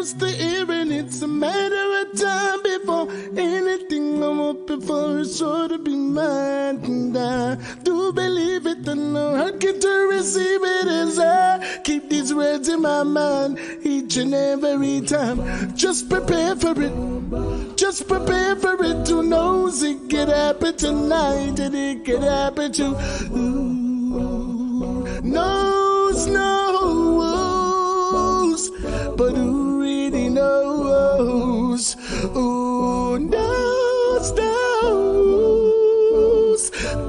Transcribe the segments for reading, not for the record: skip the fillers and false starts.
used to hearing it's a matter of time before anything I'm up before is sure to be mine. And I do believe it, and no hurt get to receive it as I keep these words in my mind each and every time. Just prepare for it. Just prepare for it. Who knows it could happen tonight, and it could happen to knows, but who really knows? Who knows,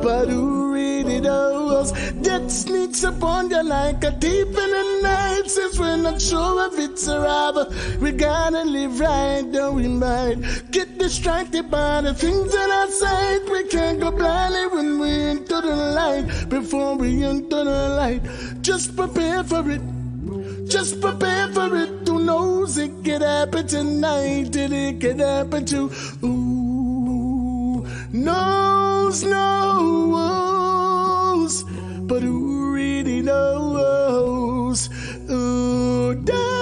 but who really knows? Death sneaks upon you like a thief in the night. Since we're not sure if it's a robber, we gotta live right, though we might get distracted by the things that are outside. We can't go blindly when we enter the light. Before we enter the light, just prepare for it. Just prepare for it. Who knows it could happen tonight, and it could happen to knows, but who really knows? Who knows,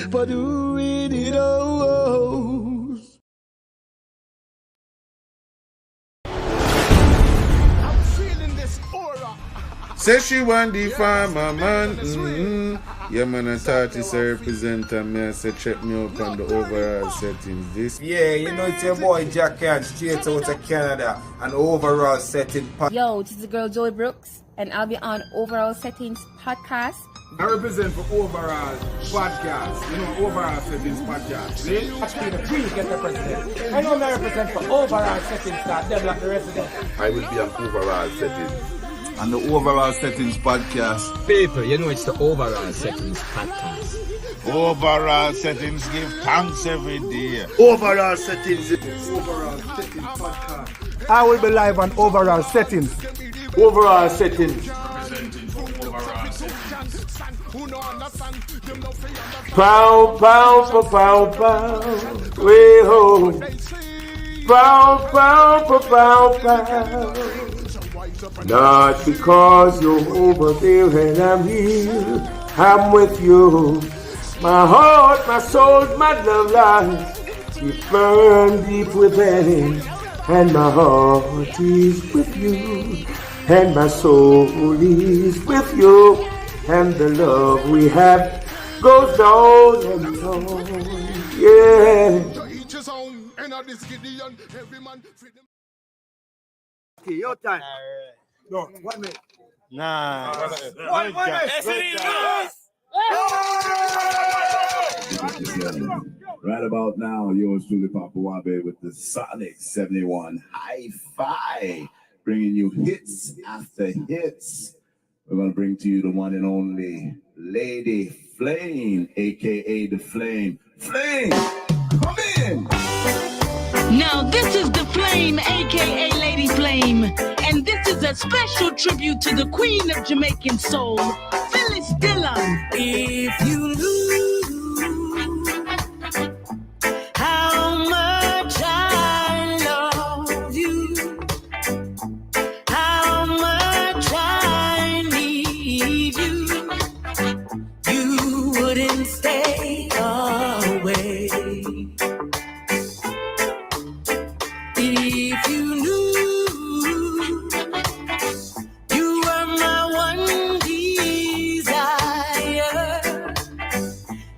but who really knows? I'm feeling this aura. Say she want the farmer man. Yeah, man, I thought it's a representative. Me, I said check me up on the overall settings. This. Yeah, you know it's your boy Jack Can, straight out of Canada, and overall setting. Yo, this is the girl Joy Brooks, and I'll be on Overall Settings podcast. I represent for Overall Podcast. You know, Overall Settings Podcast. See? Actually, the queen get the president. I know I represent for Overall Settings that develop the resident. I will be on Overall Settings. And the Overall Settings Podcast. People, you know it's the Overall Settings Podcast. Overall Settings give thanks every day. Overall Settings. Overall Settings Podcast. I will be live on Overall Settings. Overall Settings. Pow, pow, pow, pow, pow. Way ho. Pow, pow, pow, pow, pow. Not because you're over there and I'm here, I'm with you. My heart, my soul, my love lies, you burn deep within, and my heart is with you, and my soul is with you, and the love we have goes on and on, yeah. Okay, your time. No, 1 minute. Nah. 1 minute. Right about now, yours truly, Papa Wabe, with the Sonic 71 Hi-Fi, bringing you hits after hits. We're going to bring to you the one and only Lady Flame, a.k.a. The Flame. Flame, come in! Now this is The Flame, aka Lady Flame, and this is a special tribute to the queen of Jamaican soul, Phyllis Dillon. If you knew how much I love you, how much I need you, you wouldn't stay away. If you knew you were my one desire,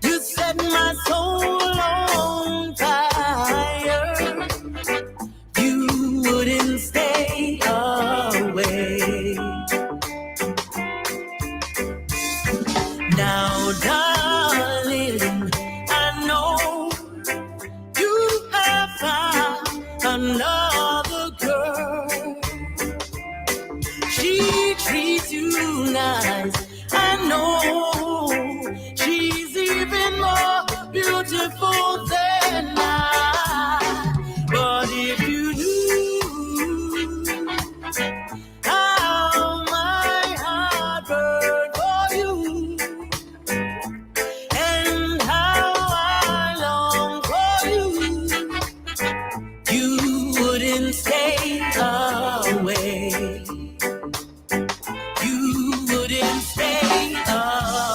you set my soul on fire, you wouldn't stay away. Now, darling, I know you have found another girl. She treats you nice. I know she's even more beautiful than I. But if you knew how my heart burned for you, and how I long for you, you wouldn't stay away. You wouldn't stay away.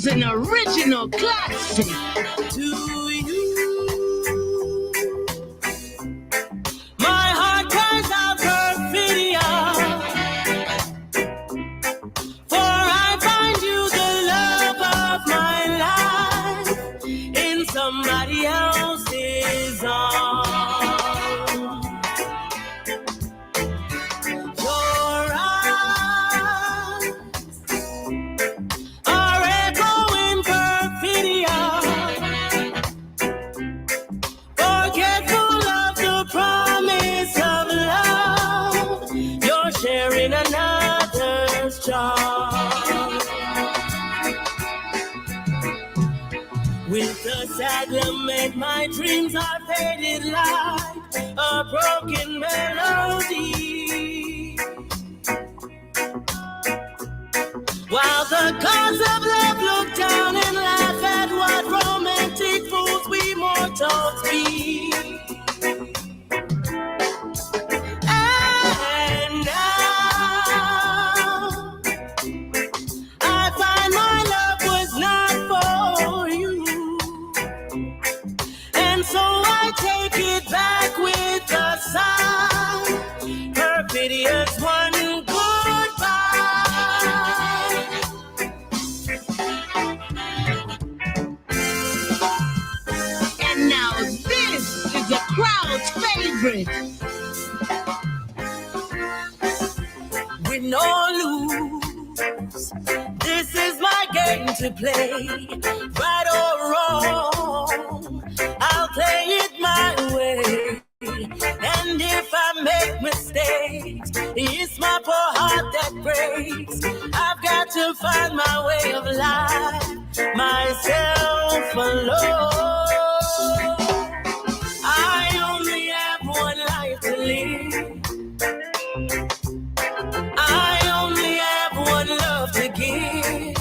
is an original classic. To you, my heart cries out perfidia, for I find you the love of my life in somebody else's arms. Your eyes are echoing perfidia, forgetful of the promise of love. You're sharing another's charm. With a sad lament, my dreams are faded like a broken melody, while the gods of love look down and laugh at what romantic fools we mortals be. And now I find my love was not for you, and so I take it back with a sigh. Perfidious one, goodbye. And now this is a crowd's favorite. Win or lose, this is my game to play. Right or wrong, I'll play it my way. And if I make mistakes, it's my poor heart that breaks. I've got to find my way of life, myself alone. I only have one life to live. I only have one love to give.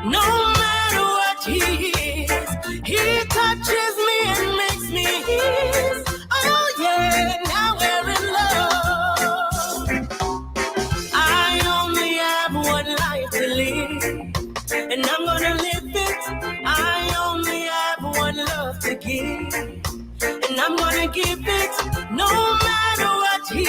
No matter what he is, he touches me and makes me his. Oh yeah, now we're in love. I only have one life to live, and I'm gonna live it. I only have one love to give, and I'm gonna give it. No matter what he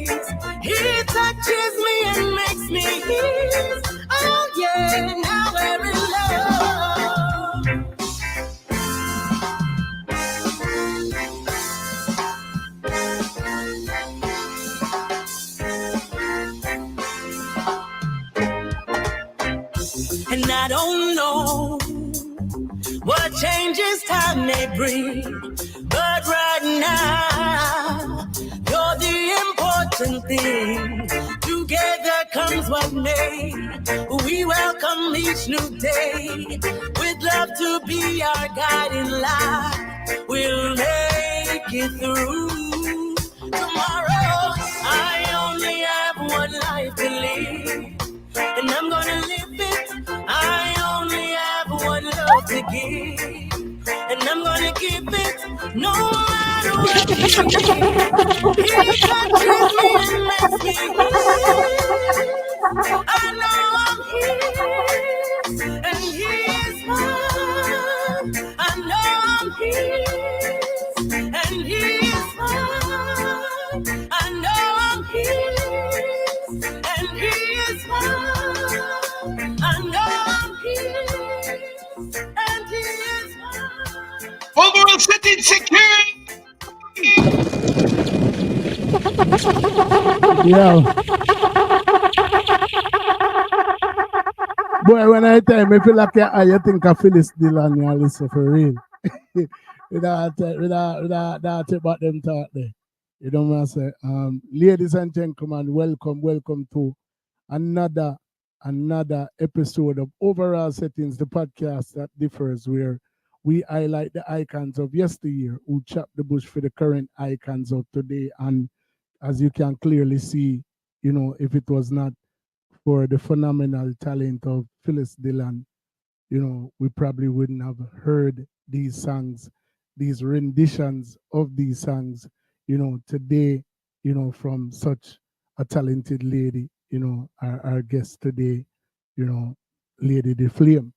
is, he touches me and makes me his. Oh yeah, now we're in love. And I don't know what changes time may bring, but right now you're the important thing. Together comes what may. We welcome each new day with love to be our guiding light. We'll make it through tomorrow. I only have one life to live, and I'm gonna live it. I only have one love to give, and I'm gonna give it. No matter what he touches me and makes me his. I know I'm his, and he is mine. I know I'm his, and he is mine. I know I'm his, and he is mine. I know I'm his, and he is mine. Overall setting secure. Yo. Boy, when I tell you, I feel like you think of Phyllis Dillon, you listen for real. without about them talk there. You know what I'm saying? Ladies and gentlemen, welcome to another episode of Overall Settings, the podcast that differs, where we highlight the icons of yesteryear who chopped the bush for the current icons of today. And as you can clearly see, you know, if it was not for the phenomenal talent of Phyllis Dillon, you know, we probably wouldn't have heard these songs, these renditions of these songs, you know, today, you know, from such a talented lady, you know, our guest today, you know, Lady the Flame,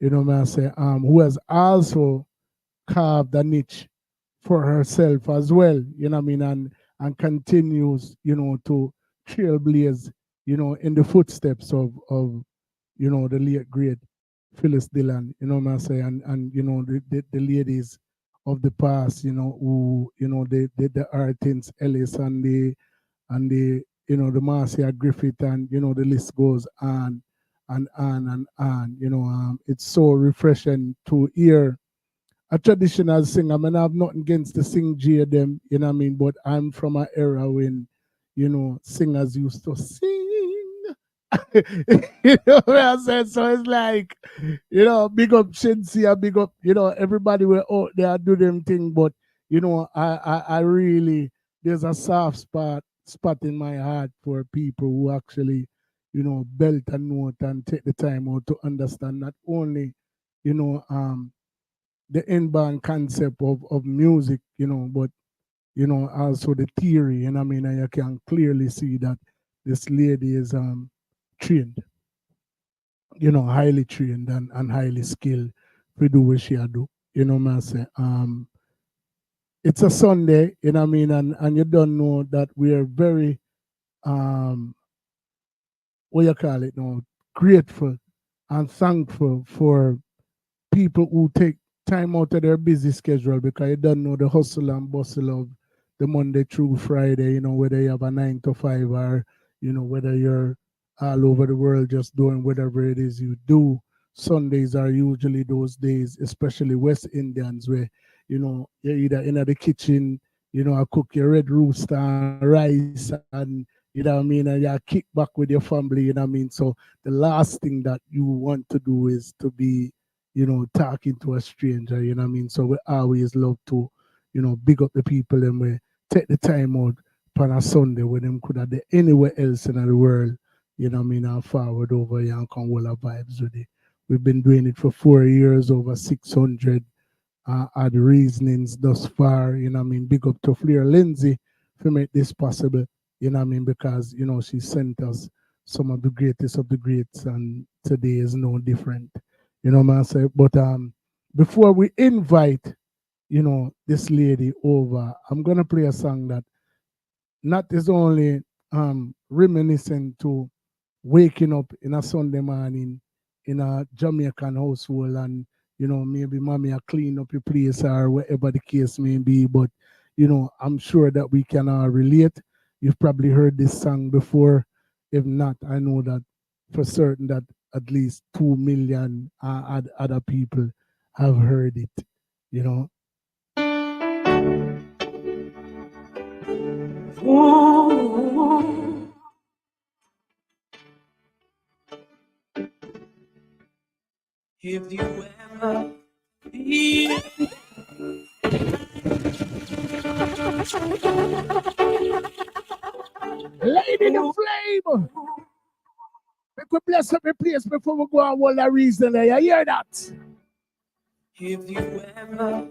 you know what I say, who has also carved a niche for herself as well, you know what I mean, and continues, to trailblaze, in the footsteps of the late great Phyllis Dillon, you know what I say, and the ladies of the past, who, the Artins Ellis and the the Marcia Griffith, and the list goes on and on and on. It's so refreshing to hear a traditional singer. I mean, I have nothing against the sing J them, you know what I mean, but I'm from an era when, singers used to sing. You know what I'm saying? So it's like, big up Shinsia, big up, everybody were out there do them thing, but I really, there's a soft spot in my heart for people who actually, belt a note and take the time out to understand not only, the inbound concept of music, but also the theory, and I mean, and you can clearly see that this lady is trained, highly trained and highly skilled to do what she do. Man say, it's a Sunday, I mean, and you don't know that we are very what you call it now, grateful and thankful for people who take time out of their busy schedule, because you don't know the hustle and bustle of the Monday through Friday, whether you have a 9 to 5 or, whether you're all over the world just doing whatever it is you do. Sundays are usually those days, especially West Indians, where, you're either in the kitchen, I cook your red rooster and rice, and what I mean, and you kick back with your family, what I mean. So the last thing that you want to do is to be talking to a stranger, what I mean? So we always love to, big up the people and we take the time out on a Sunday when them could have been anywhere else in the world, what I mean, and forward over here and come all our vibes with it. We've been doing it for 4 years, over 600 odd reasonings thus far, what I mean? Big up to Flair Lindsay for make this possible, what I mean? Because, she sent us some of the greatest of the greats, and today is no different. Man, say, but before we invite, this lady over, I'm gonna play a song that not is only reminiscent to waking up in a Sunday morning in a Jamaican household, and maybe mommy a clean up your place or whatever the case may be, but I'm sure that we can relate. You've probably heard this song before. If not, I know that for certain that at least 2 million other people have heard it, Ooh. If you ever feel Lady the Flame, we could bless up the place before we go on all the reason there. You hear that? If you ever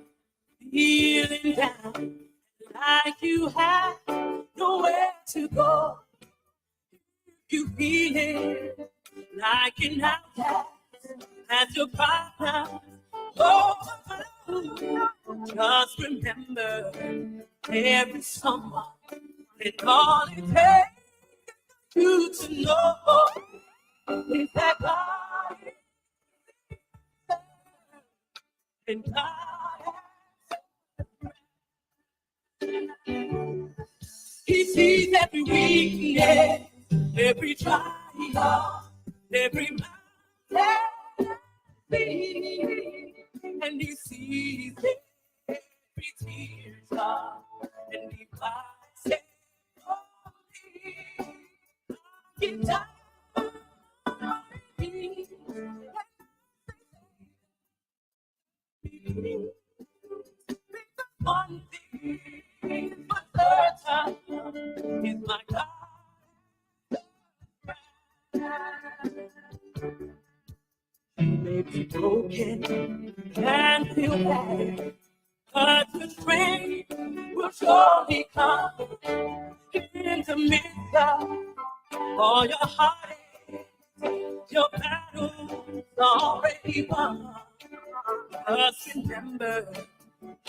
feeling down, like you have nowhere to go, you feeling like an outcast, as your partner overflow. Just remember, every someone and all it takes you to know is that God is and God He sees every weakness, every trial, every mountain, and He sees every tear, and He cries it for me. He died for me. One thing for certain is my God. You may be broken and feel bad, but the strength will surely come in the midst of all your heartache Your battle's already won. Just remember,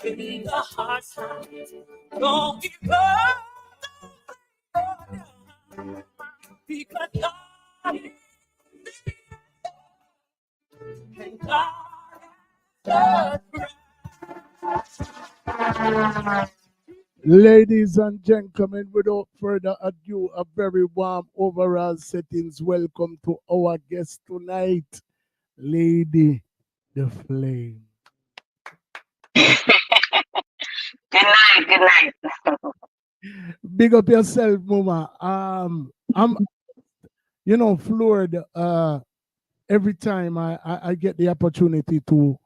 in the hard times, don't give up. Because God is and God does Ladies and gentlemen, without further ado, a very warm overall settings. Welcome to our guest tonight, Lady the Flame. Good night. Good night. Big up yourself, Mama. I'm, floored. Every time I get the opportunity to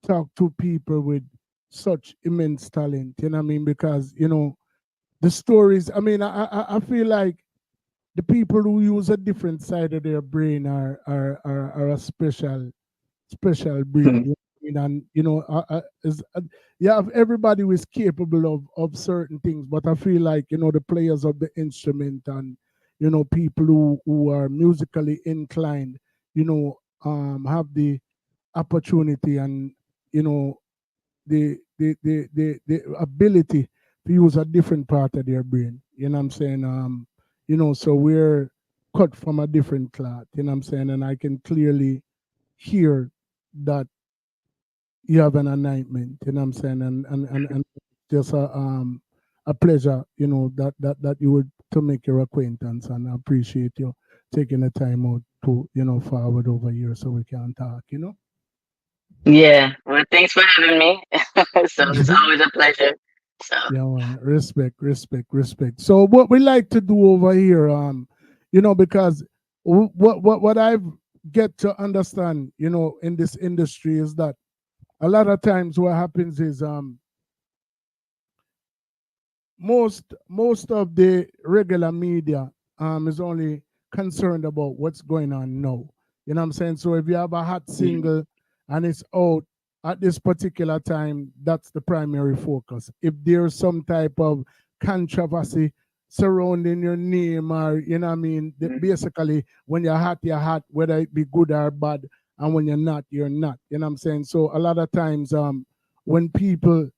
talk to people with such immense talent, you know what I mean? Because, the stories, I feel like the people who use a different side of their brain are a special breed. And you have everybody who is capable of certain things, but I feel like the players of the instrument and people who are musically inclined have the opportunity and the ability to use a different part of their brain. You know what I'm saying? So we're cut from a different cloth, you know what I'm saying? And I can clearly hear that you have an anointment, you know what I'm saying? And just a pleasure, that you would to make your acquaintance, and I appreciate you taking the time out to, forward over here so we can talk, Yeah. Well, thanks for having me. So it's always a pleasure. So Yeah, well, respect. So what we like to do over here, because what I've get to understand, in this industry is that a lot of times what happens is most of the regular media is only concerned about what's going on now. You know what I'm saying? So if you have a hot single and it's out at this particular time, that's the primary focus. If there's some type of controversy surrounding your name, or basically when you're hot, whether it be good or bad, and when you're not, you're not. You know what I'm saying? So a lot of times when people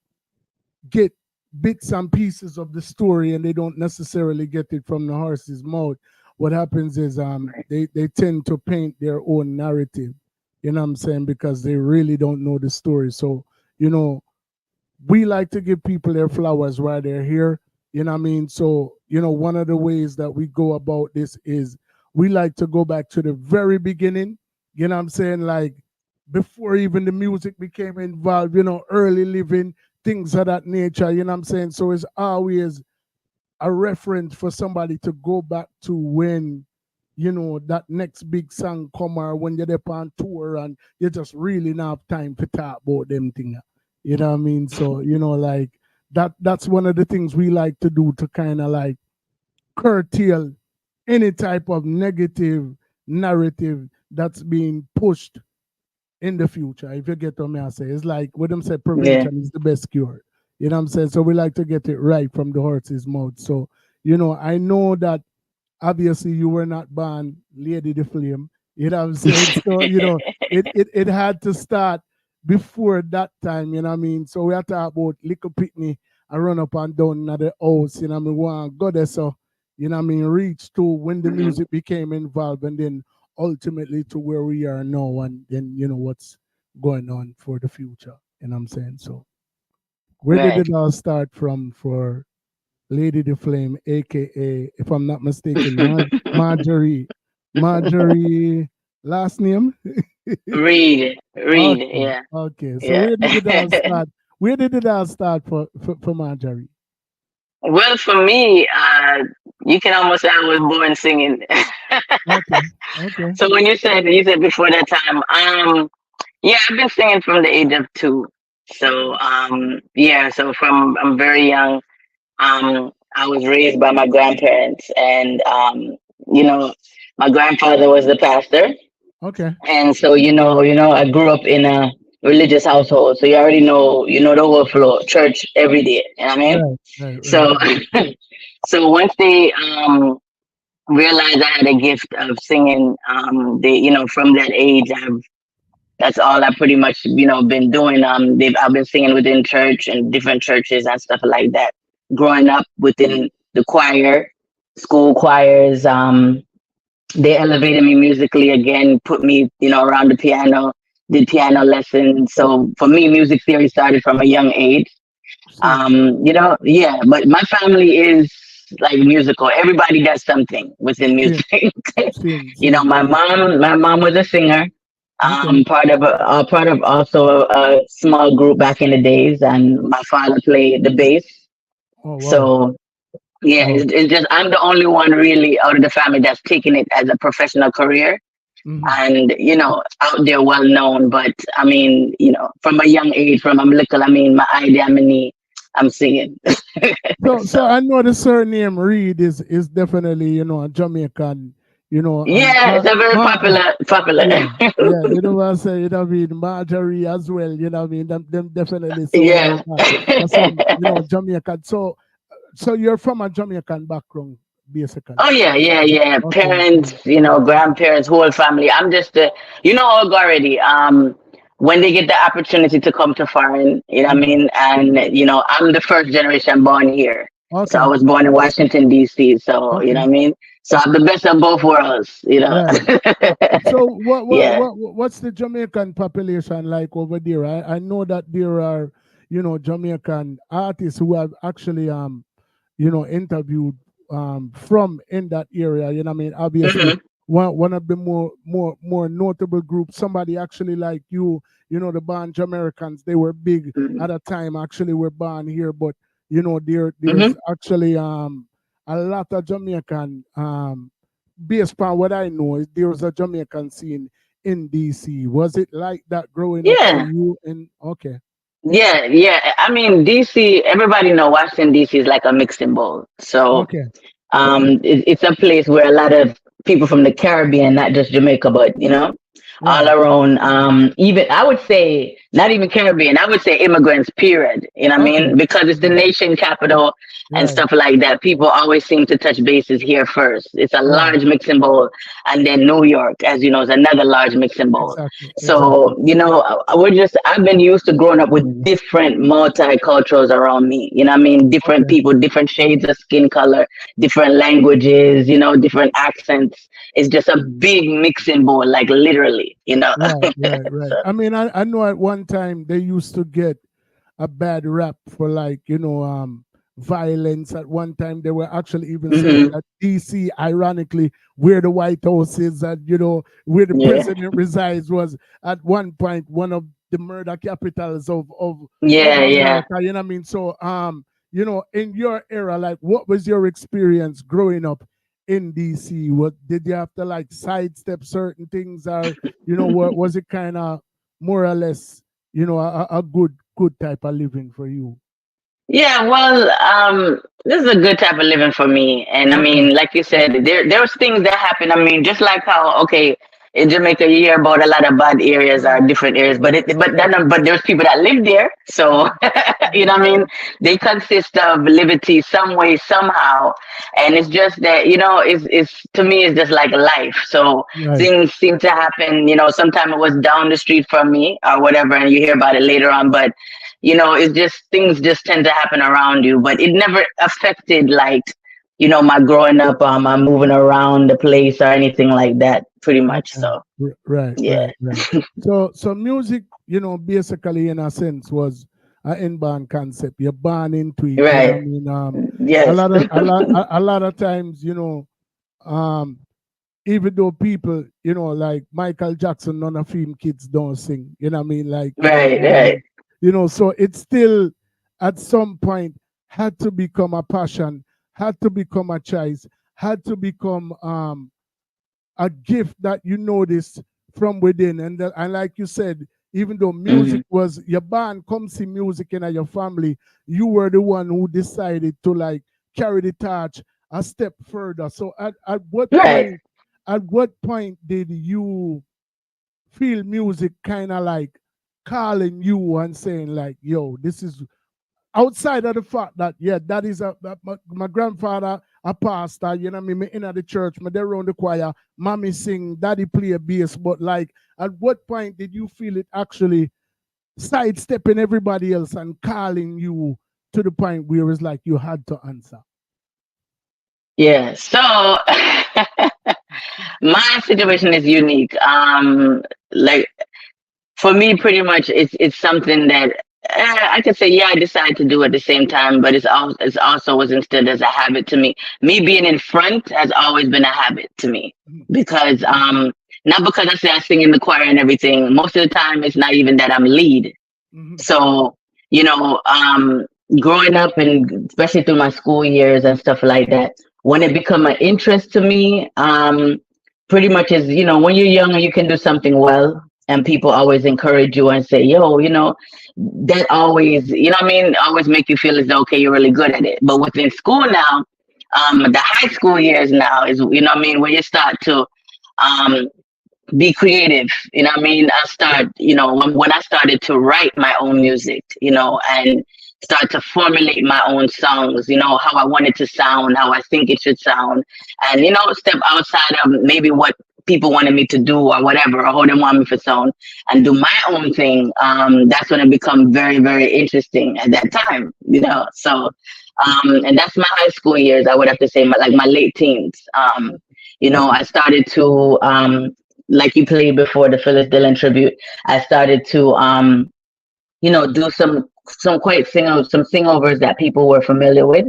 get bits and pieces of the story and they don't necessarily get it from the horse's mouth, what happens is they tend to paint their own narrative, you know what I'm saying, because they really don't know the story. So, we like to give people their flowers while they're here, you know what I mean? So, one of the ways that we go about this is we like to go back to the very beginning, you know what I'm saying, like before even the music became involved, early living, things of that nature, you know what I'm saying? So it's always a reference for somebody to go back to when, that next big song come, or when you're up on tour and you just really not have time to talk about them things. You know what I mean? So, like that's one of the things we like to do to kind of like curtail any type of negative narrative that's being pushed in the future. If you get what I say, it's like what them say, prevention is the best cure. You know what I'm saying? So we like to get it right from the horse's mouth. So, I know that obviously you were not born Lady the Flame. You know what I'm saying? So, it had to start before that time, you know what I mean? So we have to talk about little Pitney and run up and down at the house, you know what I mean? One go there, so, you know what I mean, reach to when the music became involved, and then ultimately to where we are now, and then what's going on for the future. You know what I'm saying? So where did it all start from for Lady the Flame, aka, if I'm not mistaken, Marjorie? Last name? Read, Okay, yeah. okay. So Yeah. where did it all start? Where did it all start for Marjorie? Well, for me, you can almost say I was born singing. Okay. So when you said before that time, yeah, I've been singing from the age of 2. So yeah, so from I'm very young. I was raised by my grandparents, and my grandfather was the pastor. Okay. And so I grew up in a religious household, so you already know the overflow church every day. You know what I mean? Right. So so once they realized I had a gift of singing. From that age, that's all I pretty much, been doing. I've been singing within church and different churches and stuff like that. Growing up within the choir, school choirs, they elevated me musically again, put me, around the piano, did piano lessons. So for me, music theory started from a young age. Yeah, but my family is like musical. Everybody does something within music. My mom was a singer. Part of also a small group back in the days, and my father played the bass. So yeah, it's just I'm the only one really out of the family that's taking it as a professional career, and out there well known. But I mean, from a young age, from I'm little, I mean, my idea, I'm singing. So I know the surname Reed is definitely a Jamaican. Yeah, it's a very popular. Yeah, you know what I say. You know what I mean, Marjorie as well. You know what I mean, them definitely. So yeah. Jamaican. So you're from a Jamaican background, basically. Oh yeah. Okay. Parents, grandparents, whole family. I'm just already. When they get the opportunity to come to foreign, I mean, and I'm the first generation born here. Okay. So I was born in Washington D.C. So you know what I mean. So I'm the best of both worlds. Right. So what's the Jamaican population like over there? I know that there are Jamaican artists who have actually interviewed from in that area. You know what I mean? Obviously, one of the more notable groups. Somebody actually like you. The band Jamaicans. They were big at a time. Actually, were born here, but there's actually a lot of Jamaican. Based upon what I know, there was a Jamaican scene in DC. Was it like that growing up for you? Okay. Yeah. I mean, DC. Everybody know Washington DC is like a mixing bowl. So it's a place where a lot of people from the Caribbean, not just Jamaica, but all around. Even I would say not even Caribbean. I would say immigrants. Period. You know what I mean? Because it's the nation capital and stuff like that. People always seem to touch bases here first. It's a large mixing bowl, and then New York, as you know, is another large mixing bowl. So I've been used to growing up with different multiculturals around me. You know what I mean? Different people, different shades of skin color, different languages. Different accents. It's just a big mixing bowl, like literally. Right. I mean, I know at one time they used to get a bad rap for violence. At one time they were actually even saying that DC, ironically, where the White House is and where the president resides, was at one point one of the murder capitals of America. You know what I mean? So in your era, like, what was your experience growing up in DC? What did you have to sidestep certain things, or was it kind of more or less a good type of living for you? Yeah, well, this is a good type of living for me, and I mean, like you said, there was things that happened. I mean, just like how in Jamaica you hear about a lot of bad areas or different areas, but there's people that live there, so you know what I mean. They consist of liberty some way somehow, and it's just that it's to me it's just like life. So things seem to happen. Sometimes it was down the street from me or whatever, and you hear about it later on, but. It's just things just tend to happen around you, but it never affected my growing up, my moving around the place or anything like that, pretty much. So right. So music, basically in a sense was an inborn concept. You're born into it. Right. You know what I mean? Yes. A lot of times, even though people, like Michael Jackson, none of him kids don't sing. You know what I mean? Right. So it still at some point had to become a passion, had to become a choice, had to become a gift that you notice from within. And like you said, even though music was your band, come see music in your family, you were the one who decided to carry the torch a step further. So at what point did you feel music kind of calling you and saying yo, this is outside of the fact that that is my grandfather a pastor, you know what I mean? Me in the church, me there around the choir, mommy sing, daddy play a bass, but like, at what point did you feel it actually sidestepping everybody else and calling you to the point where it's like you had to answer? Yeah, so my situation is unique. Like for me, pretty much, it's something that I could say, yeah, I decided to do at the same time, but it's also was instilled as a habit to me. Me being in front has always been a habit to me because not because I say I sing in the choir and everything. Most of the time, it's not even that I'm lead. So you know, growing up and especially through my school years and stuff like that, when it become an interest to me, pretty much is, you know, when you're young and you can do something well and people always encourage you and say, yo, you know, that always, you know what I mean, always make you feel as though, okay, you're really good at it. But within school now, the high school years now is, you know what I mean, where you start to be creative, you know what I mean? I start, you know, when I started to write my own music, you know, and start to formulate my own songs, you know, how I want it to sound, how I think it should sound, and, you know, step outside of maybe what people wanted me to do or whatever, or how they want me to sound, and do my own thing. That's when it become very, very interesting at that time, you know. So, and that's my high school years, I would have to say, my late teens. You know, I started to, like you played before the Phyllis Dillon tribute, I started to, you know, do some singovers that people were familiar with.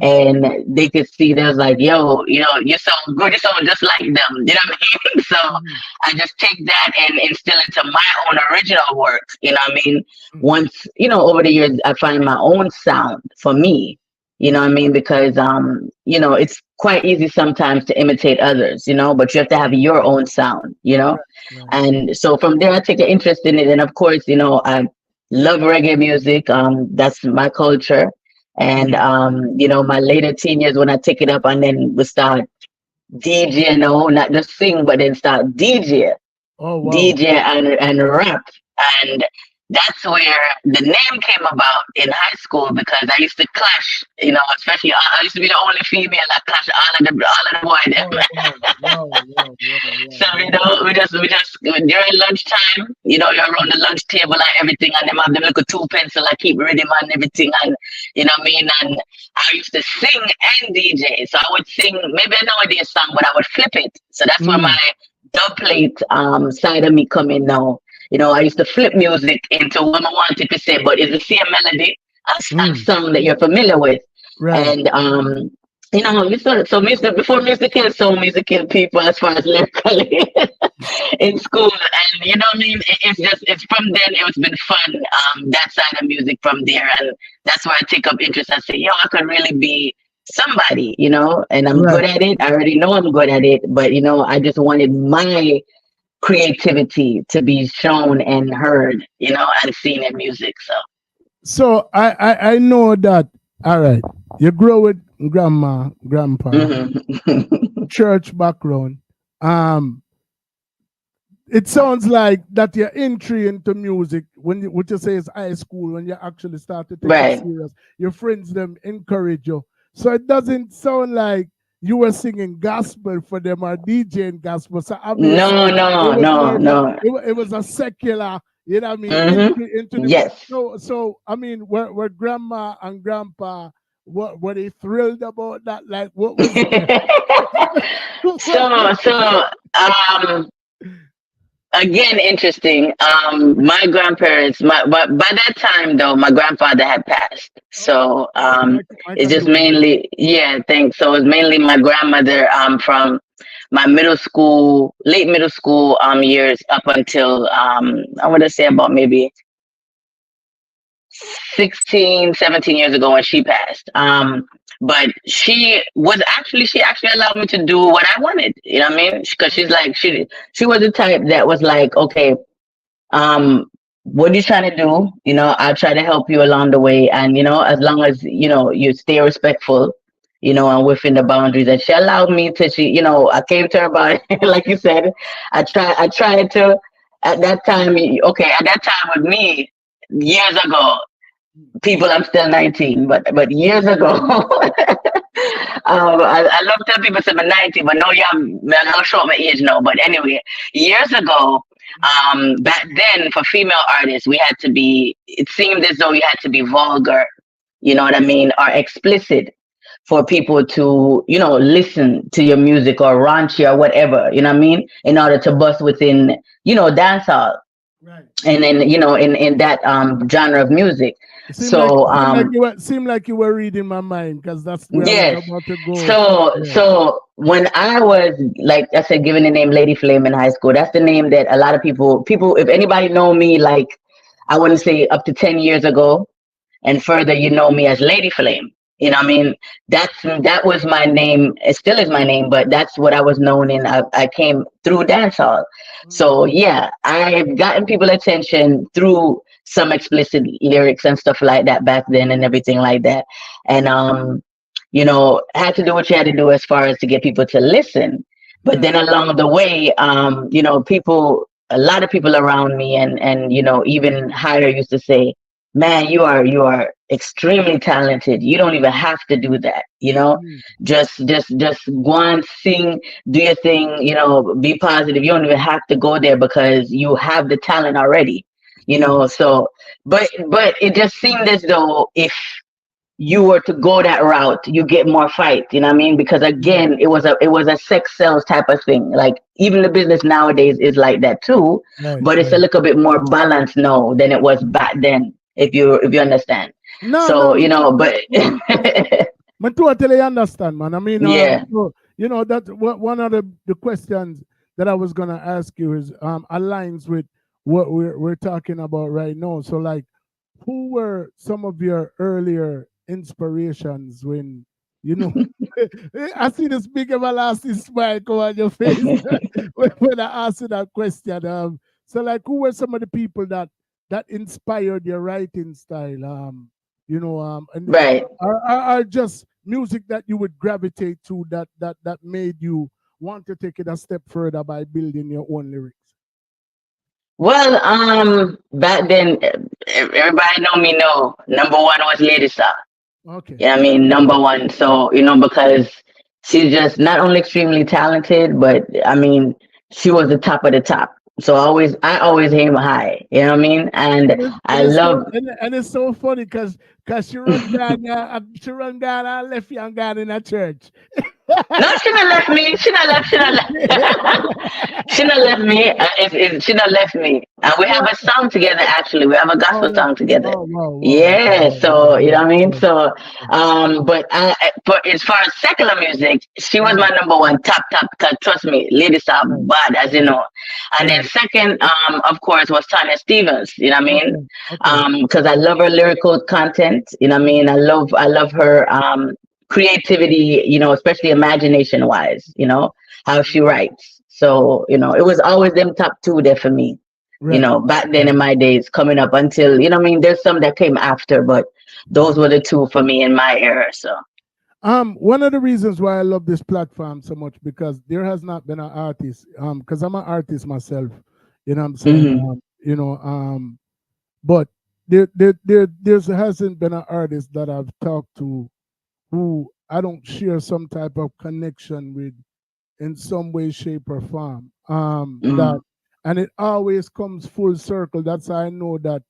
And they could see there's like, yo, you know, you sound good, you sound just like them, you know what I mean? So I just take that and instill it to my own original work, you know what I mean? Once, you know, over the years, I find my own sound for me, you know what I mean? Because, you know, it's quite easy sometimes to imitate others, you know, but you have to have your own sound, you know? And so from there, I take an interest in it. And of course, you know, I love reggae music. That's my culture. And, you know, my later teen years when I take it up and then we start DJ, you know, not just sing, but then start DJ, DJ and rap. And that's where the name came about in high school, because I used to clash, you know, especially I used to be the only female that clashed all of the boys. So, you know, we just during lunchtime, you know, you're around the lunch table and everything, and them have them little 2 pencil, I keep rhythm and everything, and you know what I mean? And I used to sing and DJ. So I would sing maybe a nowadays song, but I would flip it. So that's where my dub plate side of me come in now. You know, I used to flip music into what I wanted to say, but it's the same melody as song that you're familiar with. And you know, so music, before music killed, so music killed people as far as lyrically in school. And you know what I mean? It's from then, it's been fun, that side of music from there. And that's where I take up interest. I say, yo, I could really be somebody, you know, and I'm good at it. I already know I'm good at it, but you know, I just wanted my creativity to be shown and heard, you know, and seen in music. So I know that, all right, you grow with grandma, grandpa, church background. It sounds like that your entry into music, what you say is high school, when you actually start to take it serious, your friends them encourage you. So it doesn't sound like you were singing gospel for them or DJing gospel. So no. It was a secular, you know what I mean? Into the, So I mean, were grandma and grandpa, were they thrilled about that? Like, what was again, interesting. My grandparents, but by that time though, my grandfather had passed. So it's just mainly, thanks. So it's mainly my grandmother from my late middle school years up until I want to say about maybe 16, 17 years ago when she passed. But she actually allowed me to do what I wanted. You know what I mean? Because she's like, she was the type that was like, okay, what are you trying to do? You know, I'll try to help you along the way. And, you know, as long as, you know, you stay respectful, you know, and within the boundaries. And she allowed me to, you know, I came to her about it, like you said, I tried to, at that time with me, years ago, people, I'm still 19, but years ago, I love telling people I'm 90, but no, yeah, I'm gonna show up my age now. But anyway, years ago, back then for female artists, we had to be. It seemed as though you had to be vulgar, you know what I mean, or explicit for people to, you know, listen to your music or raunchy or whatever, you know what I mean, in order to bust within, you know, dancehall. Right. And then, you know, in that genre of music. So seemed like you were reading my mind, because that's where I yes. was about to go. So when I was, like I said, given the name Lady Flame in high school, that's the name that a lot of people, if anybody know me, like I wouldn't say up to 10 years ago and further, you know me as Lady Flame. You know what I mean? That was my name. It still is my name, but that's what I was known in. I came through dancehall. So yeah, I've gotten people attention through some explicit lyrics and stuff like that back then and everything like that. And you know, had to do what you had to do as far as to get people to listen. But then along the way, you know, a lot of people around me and you know, even higher used to say, man, you are extremely talented. You don't even have to do that, you know. Just go and sing, do your thing, you know, be positive. You don't even have to go there because you have the talent already, you know. So but it just seemed as though if you were to go that route, you get more fight, you know what I mean? Because again, it was a sex sells type of thing. Like even the business nowadays is like that too, but it's a little bit more balanced now than it was back then, if you understand. You know, but I totally understand, man. I mean, yeah. You know, that one of the questions that I was gonna ask you is aligns with what we're talking about right now. So like, who were some of your earlier inspirations when, you know, I see this big everlasting smile come on your face when I asked you that question. So like, who were some of the people that inspired your writing style? You know, and right. are just music that you would gravitate to, that made you want to take it a step further by building your own lyrics? Well, back then, everybody know number one was Lady Saw. Okay. You know what I mean? Number one. So, you know, because she's just not only extremely talented, but I mean, she was the top of the top. So I always aim high. You know what I mean? And I love. And it's so funny because she run down and left you and gone in a church. No, she not left me. She not left. She not left me. She not left me. And we have a song together. Actually, we have a gospel song together. Yeah. So you know what I mean. So, but as far as secular music, she was my number one top. Cause trust me, ladies are bad, as you know. And then second, of course, was Tanya Stevens. You know what I mean? Because I love her lyrical content. You know what I mean? I love her creativity, you know, especially imagination wise, you know, how she writes. So, you know, it was always them top two there for me, you know, back then in my days coming up until, you know what I mean? There's some that came after, but those were the two for me in my era. So, one of the reasons why I love this platform so much, because there has not been an artist, because I'm an artist myself, you know what I'm saying? You know, but there hasn't been an artist that I've talked to who I don't share some type of connection with in some way, shape, or form. That, and it always comes full circle. That's how I know that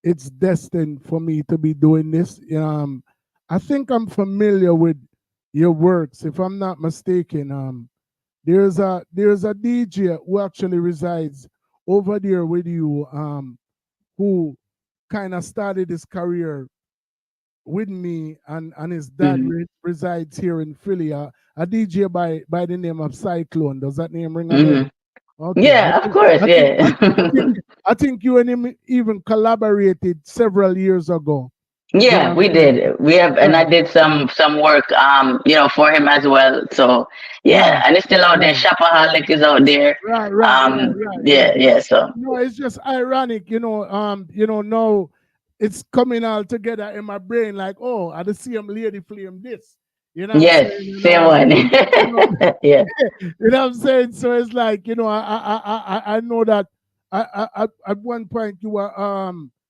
it's destined for me to be doing this. I think I'm familiar with your works, if I'm not mistaken. There's a DJ who actually resides over there with you, who kind of started his career with me, and his dad resides here in Philly. A DJ by the name of Cyclone. Does that name ring a bell? Okay. Yeah, of course. I think you and him even collaborated several years ago. Yeah, we did. We have, and I did some work, you know, for him as well. So yeah, and it's still out there. Shopaholic is out there. Right. Yeah. So no, it's just ironic, you know. Now it's coming all together in my brain, like, oh, I see him Lady Flame this. You know what I'm saying? Same one. Yeah. You know what I'm saying? So it's like, you know, I know that at one point you were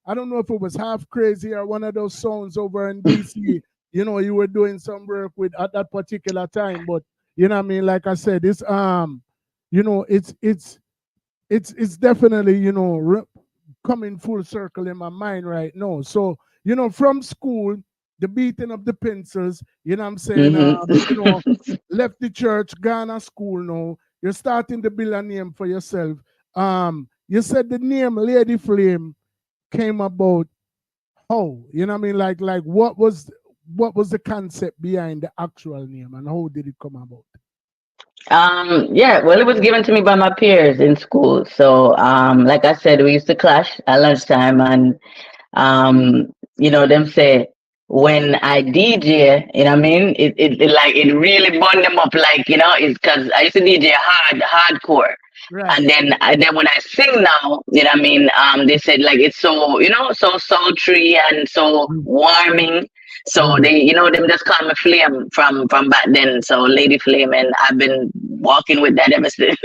I don't know if it was Half Crazy or one of those songs over in DC you were doing some work with at that particular time. But like I said, it's it's definitely coming full circle in my mind right now. So from school, the beating of the pencils, I'm saying, left the church, Ghana school now. You're starting to build a name for yourself. You said the name Lady Flame came about. How? Like what was the concept behind the actual name, and how did it come about? Yeah, well, it was given to me by my peers in school. So, like I said, we used to clash at lunchtime, and them say when I DJ, it really bond them up, it's because I used to DJ hardcore. Right. And then when I sing now, they said like it's so so sultry and so warming. So they them just call me Flame from back then. So Lady Flame, and I've been walking with that ever since.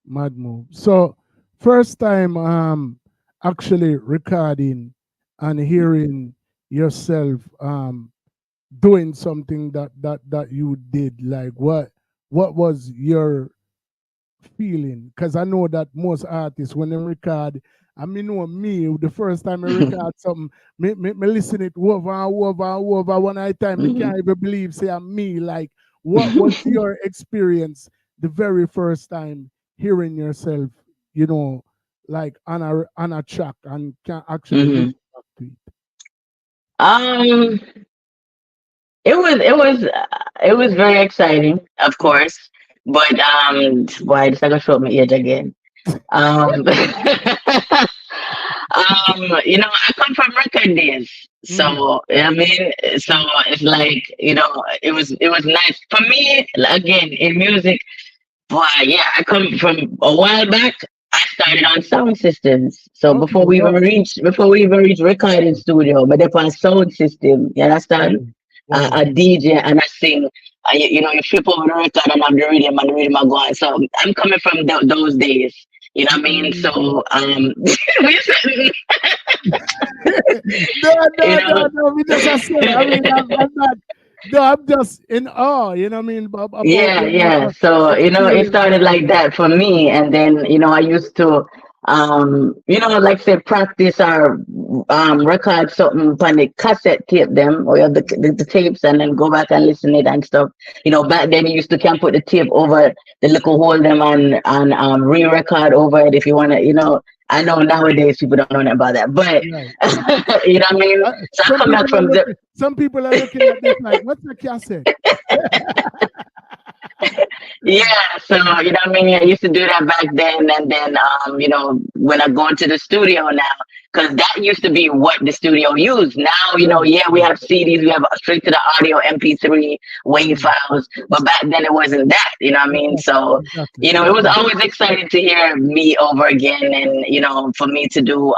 Mad move. So first time actually recording and hearing yourself doing something that you did, like what was your feeling? Because I know that most artists, when they record, the first time I record something, me listen it over and over and over one at a time. I can't even believe say I'm me. Like, what was your experience the very first time hearing yourself, like on a track and can actually listen back to it? It was very exciting, of course, but why just I gonna show up my age again? I come from record days, so so it's like it was nice for me. Again, in music, boy, yeah, I come from a while back. I started on sound systems, so before we even reached recording studio, but they're on sound system. You understand? A DJ and I sing. You flip over the record and have the rhythm and the rhythm are going. So I'm coming from those days. You know what I mean? So no. We just say, I'm not. No, I'm just in awe. You know what I mean? Yeah. So it started like that for me, and then I used to like say practice or record something on the cassette tape them or the tapes, and then go back and listen it and stuff. Back then you used to can put the tape over the little hole them and re-record over it if you want to. I know nowadays people don't know about that, but you know what I mean. So I come back from some people are looking at this like, what's a cassette? Yeah, so you know what I mean. I used to do that back then, and then when I go into the studio now, because that used to be what the studio used. Now we have CDs, we have straight to the audio MP3 wave files, but back then it wasn't that. You know what I mean? So it was always exciting to hear me over again, and for me to do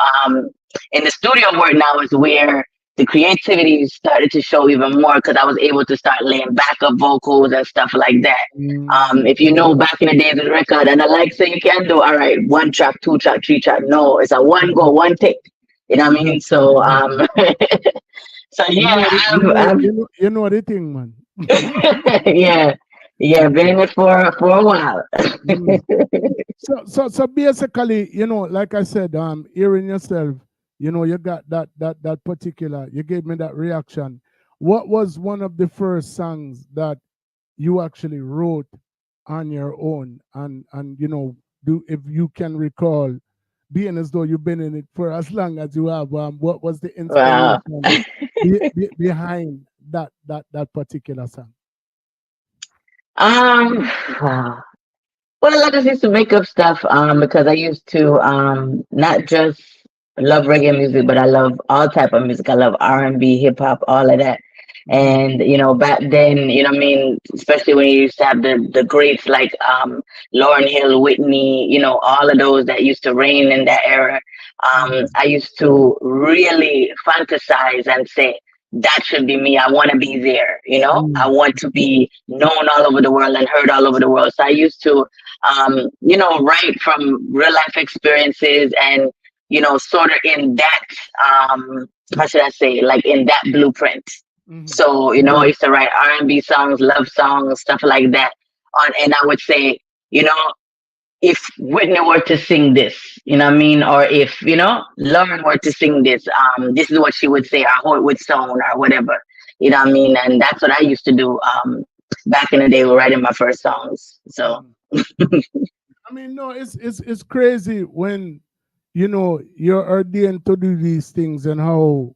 in the studio work now is where the creativity started to show even more, because I was able to start laying backup vocals and stuff like that. If back in the days of the record, and I like saying you can't do all right, 1 track, 2 track, 3 track. No, it's a 1 go, 1 take. You know what I mean? So so yeah, you know the thing, man. yeah, been in it for a while. So basically, like I said, hearing yourself, you got that particular, you gave me that reaction. What was one of the first songs that you actually wrote on your own, and do, if you can recall, being as though you've been in it for as long as you have, what was the inspiration behind that particular song? Well, I just used to make up stuff because I used to not just love reggae music, but I love all type of music. I love R&B, hip hop, all of that. And back then, what I mean, especially when you used to have the greats like Lauryn Hill, Whitney, all of those that used to reign in that era. I used to really fantasize and say, that should be me. I want to be there. I want to be known all over the world and heard all over the world. So I used to, write from real life experiences and, sort of in that, how should I say, like in that blueprint. So, you know, I used to write R&B songs, love songs, stuff like that. And I would say, you know, if Whitney were to sing this, you know what I mean? Or if, you know, Lauren were to sing this, this is what she would say, or how it would sound, or whatever. You know what I mean? And that's what I used to do back in the day, writing my first songs. So I mean, no, it's crazy when, you know, you're ordained to do these things and how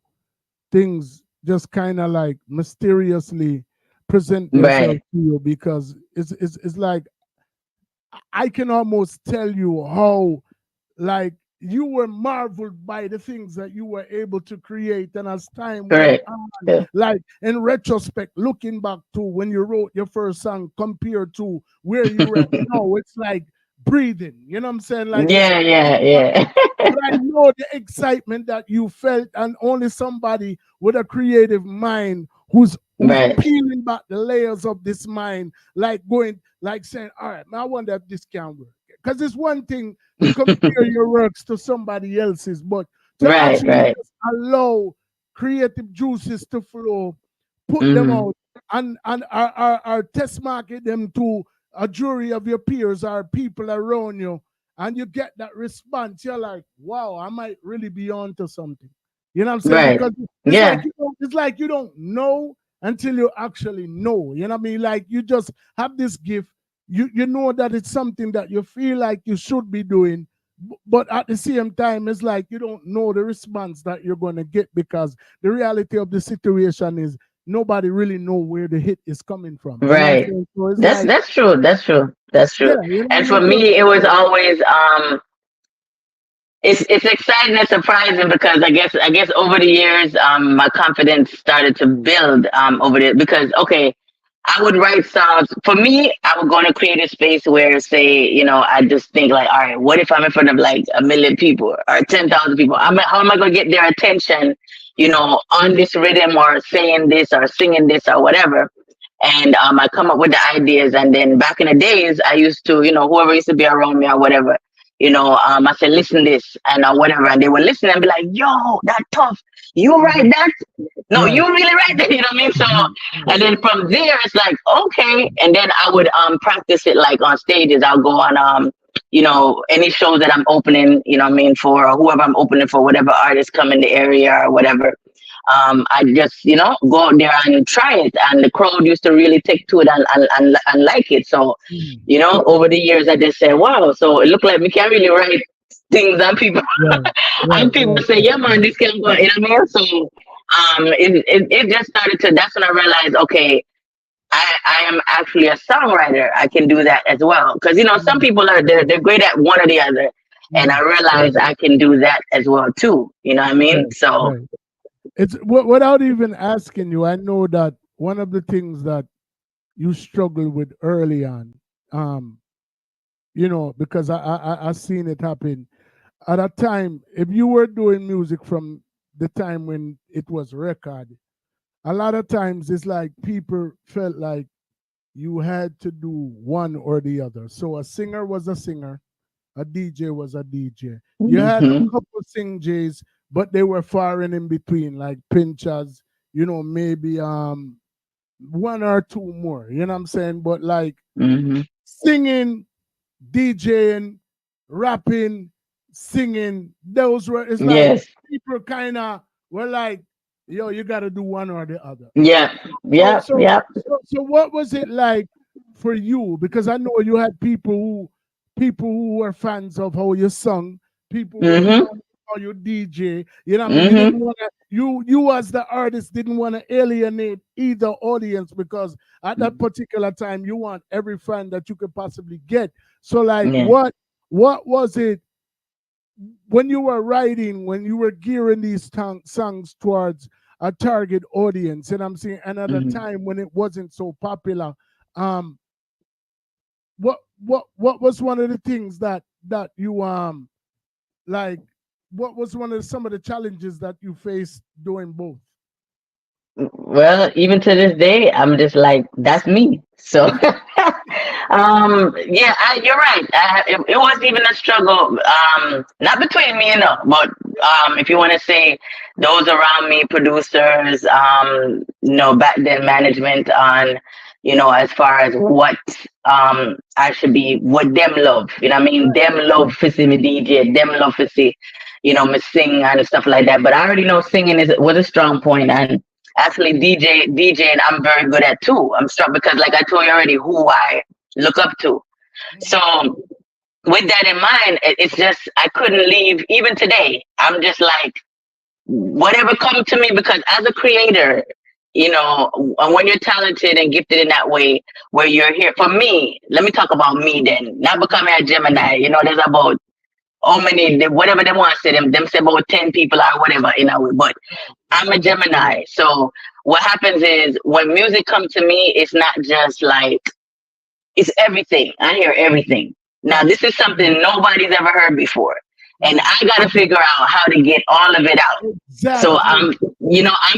things just kind of like mysteriously present themselves to you, because it's like I can almost tell you how, like, you were marveled by the things that you were able to create, and as time went on, like in retrospect, looking back to when you wrote your first song compared to where you were now, it's like breathing. You know what I'm saying? Like, yeah. But I know the excitement that you felt, and only somebody with a creative mind who's peeling back the layers of this mind, like going, like saying, all right, I wonder if this can work. Because it's one thing to compare your works to somebody else's, but to actually just allow creative juices to flow, put them out, and are test market them to a jury of your peers or people around you, and you get that response, you're like, wow, I might really be onto something. You know what I'm saying? Because it's like you don't know until you actually know. You know what I mean? Like, you just have this gift. You know that it's something that you feel like you should be doing, but at the same time, it's like you don't know the response that you're going to get, because the reality of the situation is nobody really know where the hit is coming from. Right. So that's true. That's true. Yeah, you know, and for me, it was always it's exciting and surprising, because I guess over the years, my confidence started to build over there, because I would write songs. For me, I would go in a creative space where, say, you know, I just think like, all right, what if I'm in front of like 1 million people or 10,000 people? How am I going to get their attention, you know, on this rhythm, or saying this or singing this or whatever? And I come up with the ideas. And then back in the days, I used to, you know, whoever used to be around me or whatever, you know, I said, listen this and whatever. And they would listen and be like, yo, that tough. You write that? No, you really write that, you know what I mean? So, and then from there, it's like, okay. And then I would practice it like on stages. I'll go on, you know, any shows that I'm opening, you know what I mean, for, or whoever I'm opening for, whatever artists come in the area or whatever. I just, you know, go out there and try it. And the crowd used to really take to it and like it. So, you know, over the years, I just said, wow, so it looked like we can really write things and people, and people say, yeah, man, this can go, you know what I mean? So, it just started to, that's when I realized, okay, I am actually a songwriter. I can do that as well. Because, you know, some people are, they're great at one or the other. And I realized I can do that as well, too. You know what I mean? So. It's without even asking you, I know that one of the things that you struggle with early on, you know, because I seen it happen at a time. If you were doing music from the time when it was recorded, a lot of times it's like people felt like you had to do one or the other. So a singer was a singer, a DJ was a DJ. You had a couple sing J's, but they were far and in between, like pinchers, you know, maybe one or two more, you know what I'm saying? But like singing, DJing, rapping, singing, those were, it's like people kind of were like, yo, you got to do one or the other. So what was it like for you? Because I know you had people who were fans of how you sung, people who were fans how you DJ, you know what I mean? You didn't want to, you as the artist didn't want to alienate either audience, because at that particular time you want every fan that you could possibly get. So like what was it when you were writing, when you were gearing these songs towards a target audience, and I'm saying, and at a time when it wasn't so popular, what was one of the things that you like, what was some of the challenges that you faced doing both? Well, even to this day, I'm just like, that's me. So Yeah, you're right. It wasn't even a struggle. Not between me and her, but if you want to say those around me, producers, back then management on, as far as what I should be, what them love. You know what I mean? Them love to see me DJ, them love to see, me sing and stuff like that. But I already know singing was a strong point, and actually DJing I'm very good at too. I'm strong because, like I told you already, who I look up to. So with that in mind, it's just I couldn't leave. Even today, I'm just like whatever comes to me, because as a creator, when you're talented and gifted in that way, where you're here for me. Let me talk about me then, not becoming a Gemini. There's about how many, whatever they want to say, them say about 10 people or whatever, but I'm a Gemini. So what happens is when music comes to me, it's not just like, it's everything. I hear everything. Now, this is something nobody's ever heard before. And I got to figure out how to get all of it out. Exactly. So I'm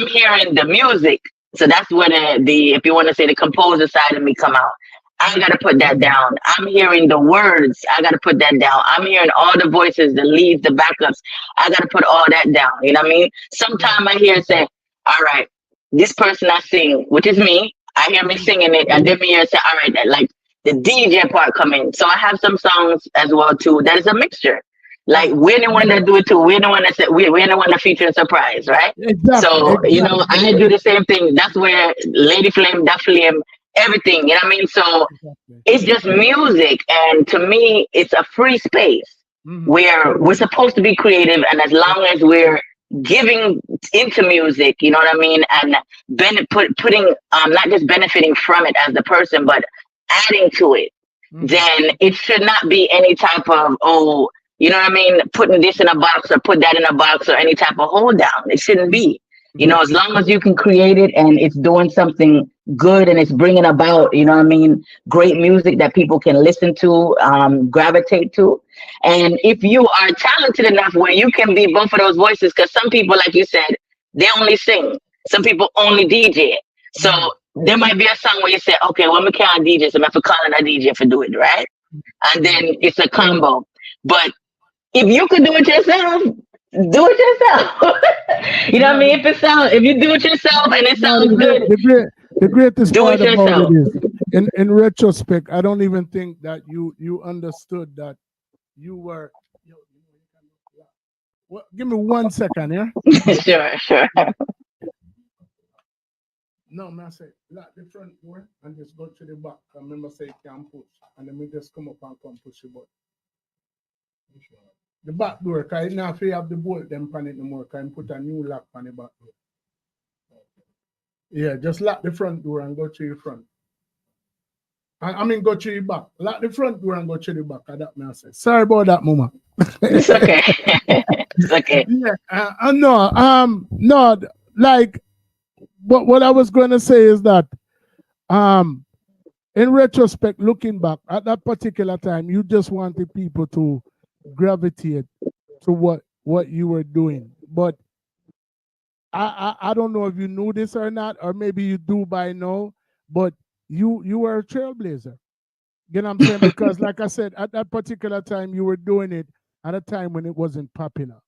hearing the music. So that's where the if you want to say the composer side of me come out. I got to put that down. I'm hearing the words. I got to put that down. I'm hearing all the voices, the leads, the backups. I got to put all that down. You know what I mean? Sometimes I hear say, all right, this person I sing, which is me, I hear me singing it, and then me hear say, all right, like the DJ part come in. So I have some songs as well too. That is a mixture. Like we're the one that do it too. We're the one that we're the one that feature a surprise, right? Exactly. So I do the same thing. That's where Lady Flame, Da Flame, everything. You know what I mean? So it's just music, and to me, it's a free space where we're supposed to be creative, and as long as we're giving into music, you know what I mean, and putting not just benefiting from it as the person, but adding to it, then it should not be any type of you know what I mean, putting this in a box or put that in a box or any type of hold down. It shouldn't be. As long as you can create it and it's doing something good and it's bringing about, you know what I mean, great music that people can listen to, gravitate to. And if you are talented enough where you can be both of those voices, because some people, like you said, they only sing. Some people only DJ. So there might be a song where you say, okay, well, we can't DJ, so I'm have to call in a DJ for do it, right? And then it's a combo. But if you could do it yourself, do it yourself. You know what I mean? If you do it yourself and it sounds good, the greatest part about it is, in retrospect, I don't even think that you understood that you were. Well, give me 1 second, yeah. Sure. No, man, I say lock the front door and just go to the back. I remember say can't push, and then we just come up and come push the button. The back door, because now if you have the bolt them on it no more, can put a new lock on the back door. Yeah, just lock the front door and go to your front. I mean, go to your back. Lock the front door and go to the back. That may I say. Sorry about that, Mama. It's okay. It's okay. Yeah, no, like, what I was going to say is that, in retrospect, looking back at that particular time, you just wanted people to gravitate to what you were doing. But I don't know if you knew this or not, or maybe you do by now, but you were a trailblazer. You know what I'm saying? Because like I said, at that particular time, you were doing it at a time when it wasn't popular.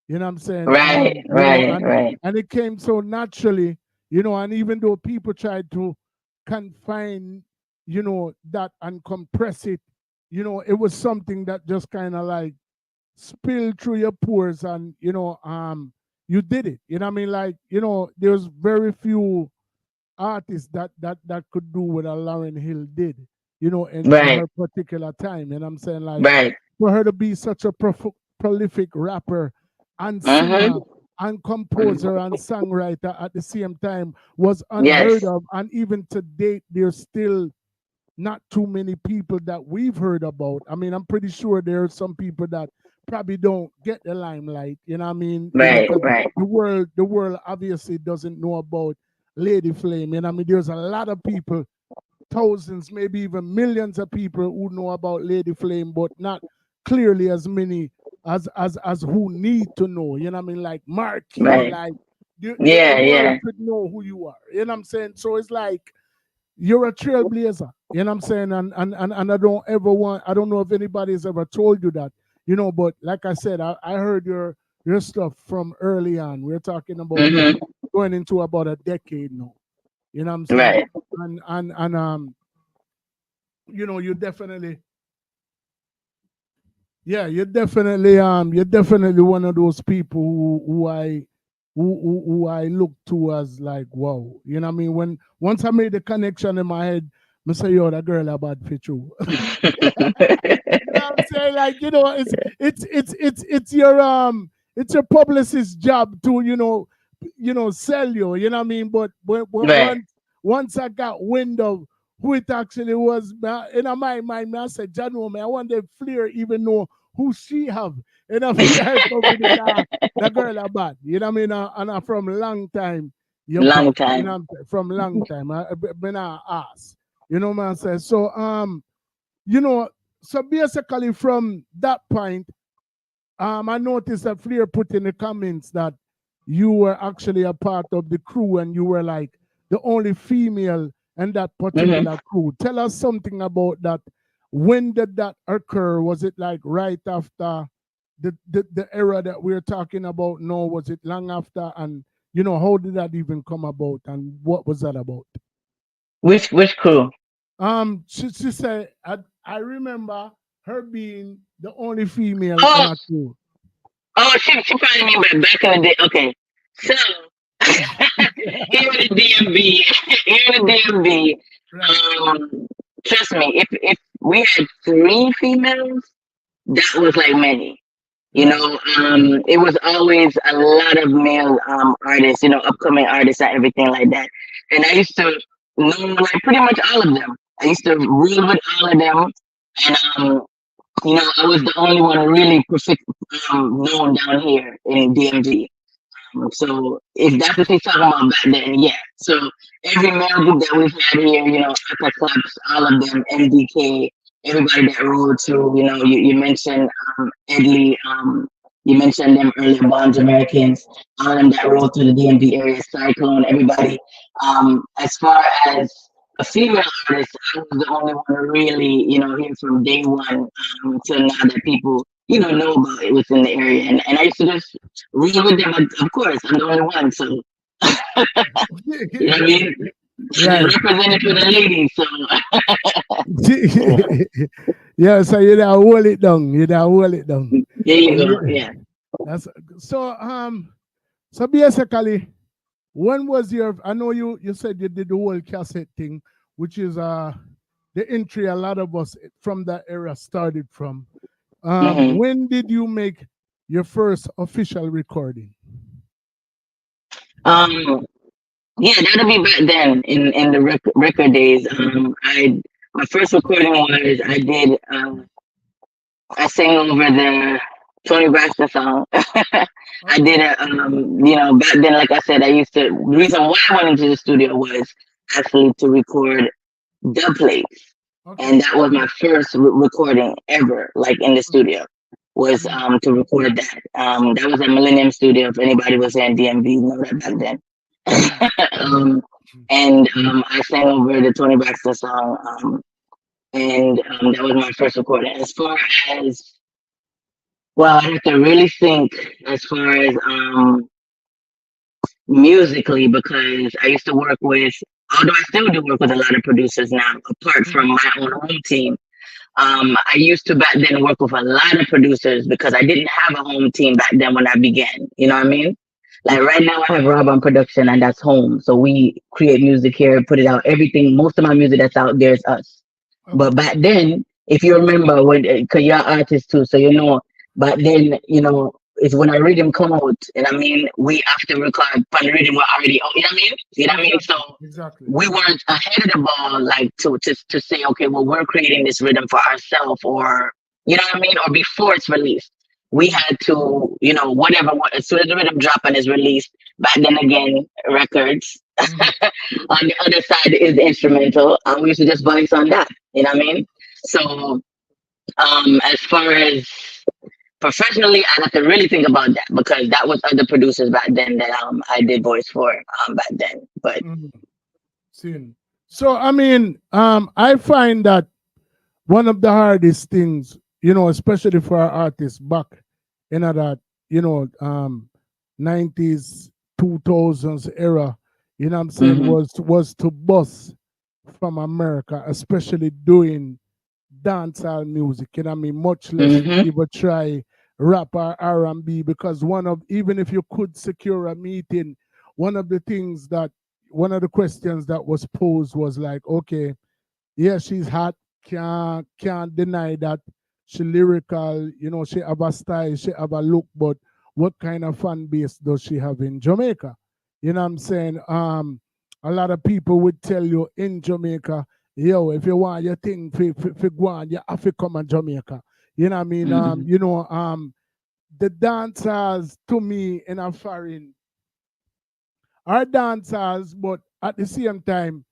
You know what I'm saying? Right. And it came so naturally, and even though people tried to confine, that and compress it, it was something that just kind of like spilled through your pores, and you did it. You know what I mean? Like, there's very few artists that could do what Lauryn Hill did, in her particular time. You know what I'm saying? Like, for her to be such a prolific rapper and singer and composer and songwriter at the same time was unheard of. And even to date, there's still not too many people that we've heard about. I mean, I'm pretty sure there are some people that probably don't get the limelight. You know what I mean? Right. The world obviously doesn't know about Lady Flame. You know what I mean? There's a lot of people, thousands, maybe even millions of people who know about Lady Flame, but not clearly as many as who need to know. You know what I mean? Like Marky, like the world should know who you are. You know what I'm saying? So it's like, you're a trailblazer. You know what I'm saying? And I don't know if anybody's ever told you that, you know, but like I said, I heard your stuff from early on. We're talking about going into about a decade now. You know what I'm saying? Right. And you know, you're definitely you're definitely one of those people who I look to as like, wow. You know what I mean? Once I made the connection in my head, I say, yo, that girl about fit you. You know what I'm saying? Like, you know, it's your publicist's job to, you know, sell you, you know what I mean? But once I got wind of who it actually was, in my mind, I said, John, man, I want the Flair even know who she have. You know, that girl about, you know what I mean? And from long time. You know, from long time. I've been asked. You know what I'm saying? So, you know, so basically from that point, I noticed that Flair put in the comments that you were actually a part of the crew and you were like the only female in that particular crew. Tell us something about that. When did that occur? Was it like right after the era that we're talking about now? Was it long after? And, you know, how did that even come about? And what was that about? Which crew? She said, I remember her being the only female in that crew. Oh, she probably mean by back in the day. Okay, so here in the DMV, trust me, if we had 3 females, that was like many. You know, it was always a lot of male artists, you know, upcoming artists and everything like that. And I used to know like pretty much all of them. I used to reel with all of them, and you know, I was the only one really known down here in DMV. So if that's what he's talking about back then, yeah. So every male group that we've had here, you know, acclaim, all of them, MDK, everybody that rolled to, you know, you mentioned Edley, you mentioned them earlier, Bonds Americans, all of them that rolled through the DMV area, Cyclone, everybody. As far as a female artist, I was the only one to really, you know, hear from day one till now that people, you know about it within the area. And I used to just read with them. Of course, I'm the only one, so you know what I mean? Right. Represented for the ladies, so yeah, so you gotta hold it down. There you go. Yeah. That's so so basically, when was your, I know you said you did the whole cassette thing, which is the entry a lot of us from that era started from. When did you make your first official recording? Yeah, that'll be back then in the record days. My first recording was I sang over the Tony Braxton song. I did a you know, back then, like I said, the reason why I went into the studio was actually to record dub plates. And that was my first recording ever, like in the studio, was to record that. That was at Millennium Studio. If anybody was in DMV, you know that back then. And I sang over the Tony Braxton song, and that was my first recording. As far as, well, I have to really think as far as musically, because I used to work with, although I still do work with a lot of producers now, apart from my own home team. I used to back then work with a lot of producers because I didn't have a home team back then when I began. You know what I mean? Like right now I have Rob on production and that's home. So we create music here, put it out, everything, most of my music that's out there is us. But back then, if you remember, because you're an artist too, so you know, back then, you know, it's when a rhythm come out, and I mean, we after record, but the rhythm were already out, you know what I mean? You know what I mean? So we weren't ahead of the ball, like to say, okay, well, we're creating this rhythm for ourselves, or, you know what I mean? Or before it's released. We had to, you know, whatever, as soon as the rhythm drop and is released, back then again, records. On the other side is the instrumental, and we used to just voice on that, you know what I mean? So, as far as professionally, I have to really think about that because that was other producers back then that I did voice for back then. But So I mean, I find that one of the hardest things, especially for our artists back in that, 90s, 2000s era, what I'm saying, was to bust from America, especially doing dancehall music, much less even try rap or R&B, because even if you could secure a meeting, one of the questions that was posed was like, okay, yeah, she's hot, can't deny that. She lyrical, she have a style, she have a look, but what kind of fan base does she have in Jamaica? You know what I'm saying? A lot of people would tell you in Jamaica, yo, if you want your thing for go on, you have to come to Jamaica. You know what I mean? The dancers to me in a foreign are dancers, but at the same time,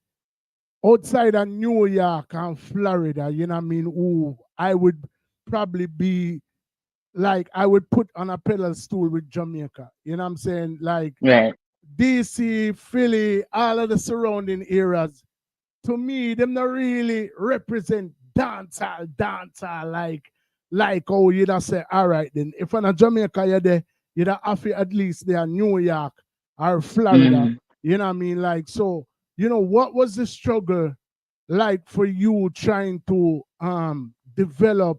outside of New York and Florida, you know what I mean, who I would probably be like, I would put on a pedestal with Jamaica. You know what I'm saying? Like DC, Philly, all of the surrounding areas. To me, them not really represent dancehall like oh you'd have say, all right then, if I'm a Jamaica you're there, you'd have to at least they are New York or Florida. You know what I mean? Like, so, what was the struggle like for you trying to develop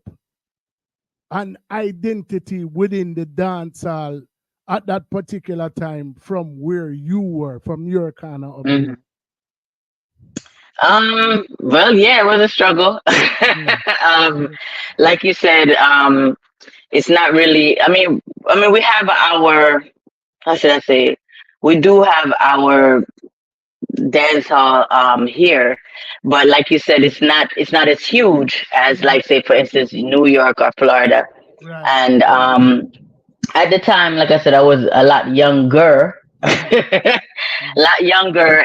an identity within the dancehall at that particular time from where you were, from your kind of upbringing? Well, yeah, it was a struggle. Like you said, it's not really. We have our. How should I say? We do have our dance hall here, but like you said, it's not as huge as, like, say, for instance, New York or Florida. And at the time, like I said, I was a lot younger,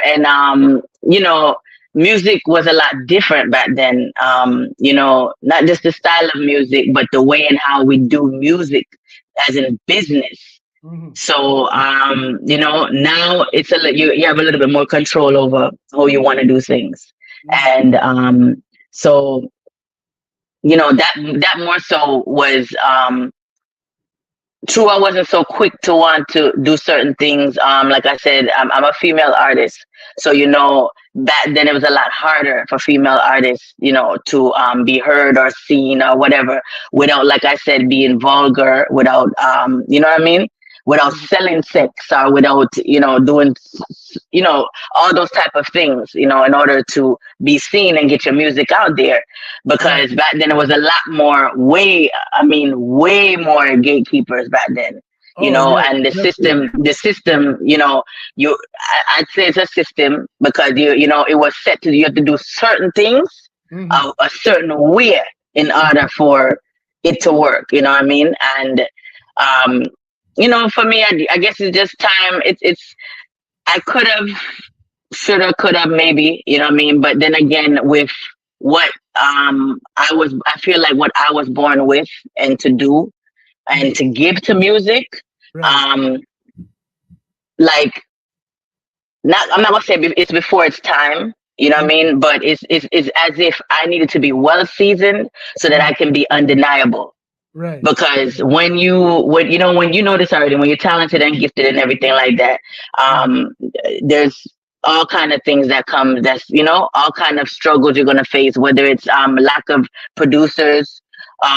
and music was a lot different back then. Not just the style of music, but the way and how we do music as in business. So now it's you have a little bit more control over how you want to do things, and so that more so was true. I wasn't so quick to want to do certain things. Like I said, I'm a female artist, so back then it was a lot harder for female artists, to be heard or seen or whatever, without, like I said, being vulgar, without you know what I mean, without selling sex, or without doing all those type of things, in order to be seen and get your music out there. Because back then it was a lot more, way more gatekeepers back then. And the system, I'd say it's a system, because it was set to, you have to do certain things a certain way in order for it to work. You know what I mean? And for me, I guess it's just time. It's I could have, should have, could have, maybe, you know what I mean? But then again, with what I feel like what I was born with and to do and to give to music, like, I'm not gonna say it's before its time, you know what I mean? But it's as if I needed to be well seasoned so that I can be undeniable. Right. Because when you know this already, when you're talented and gifted and everything like that, there's all kind of things that come. That's all kind of struggles you're gonna face. Whether it's lack of producers,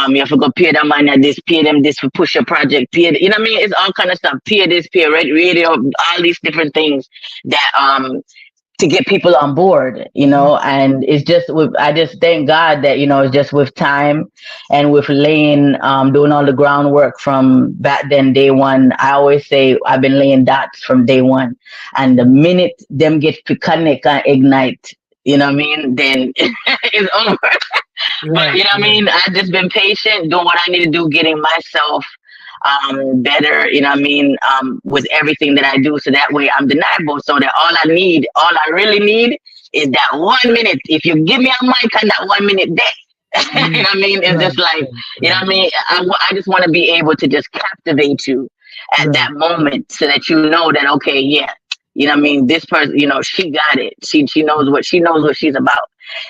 you have to go pay them money at this, pay them this for push your project, pay you know what I mean? It's all kind of stuff. Pay this, pay radio, all these different things that to get people on board, and it's just I just thank God that, it's just with time and with laying, doing all the groundwork from back then, day one. I always say I've been laying dots from day one. And the minute them get to connect and ignite, you know what I mean, then it's over. But you know what I mean? I've just been patient, doing what I need to do, getting myself better, you know what I mean, with everything that I do, so that way I'm deniable, so that all I really need is that 1 minute. If you give me a mic and that 1 minute there, you know what I mean, it's just like, you know what I mean, I just want to be able to just captivate you at that moment, so that that, okay, yeah, you know what I mean, this person, you know, she got it. She knows what she's about.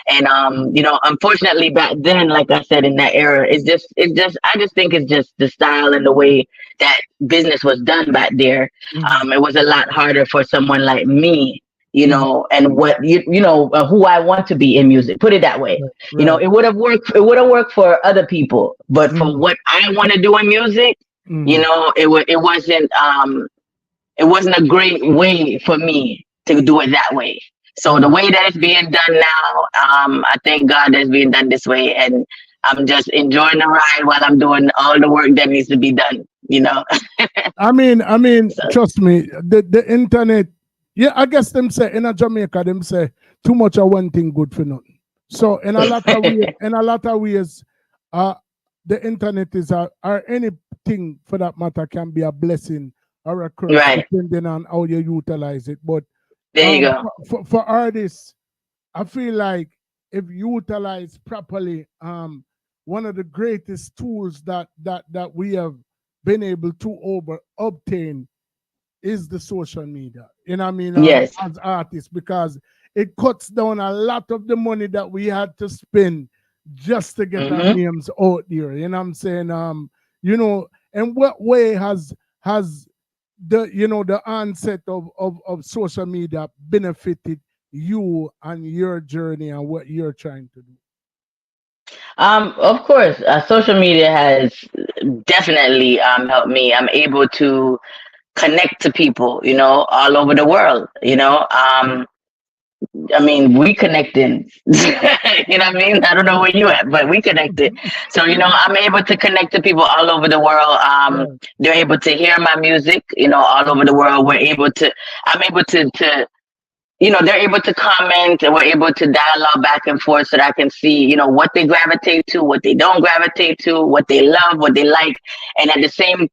And you know, unfortunately back then, like I said, in that era, I just think it's just the style and the way that business was done back there. It was a lot harder for someone like me, you know, and what you know who I want to be in music. Put it that way. You know, it would have worked. It would have worked for other people, but for what I want to do in music, you know, it wasn't a great way for me to do it that way. So the way that it's being done now, I thank God that it's being done this way, and I'm just enjoying the ride while I'm doing all the work that needs to be done. You know. I mean, trust me, the internet. Yeah, I guess them say in Jamaica, them say too much of one thing good for nothing. So in a lot of ways, the internet is or anything for that matter can be a blessing or a curse, depending on how you utilize it. But there you go. For artists, I feel like if utilized properly, one of the greatest tools that we have been able to obtain is the social media. You know what I mean? Yes. As artists, because it cuts down a lot of the money that we had to spend just to get our names out there. You know what I'm saying? You know, and what way has the, you know, the onset of social media benefited you and your journey and what you're trying to do? Of course, social media has definitely helped me. I'm able to connect to people, you know, all over the world, you know. I mean, we connecting, you know what I mean? I don't know where you at, but we connected. So, you know, I'm able to connect to people all over the world. They're able to hear my music, you know, all over the world. I'm able to you know, they're able to comment, and we're able to dialogue back and forth so that I can see, you know, what they gravitate to, what they don't gravitate to, what they love, what they like. And at the same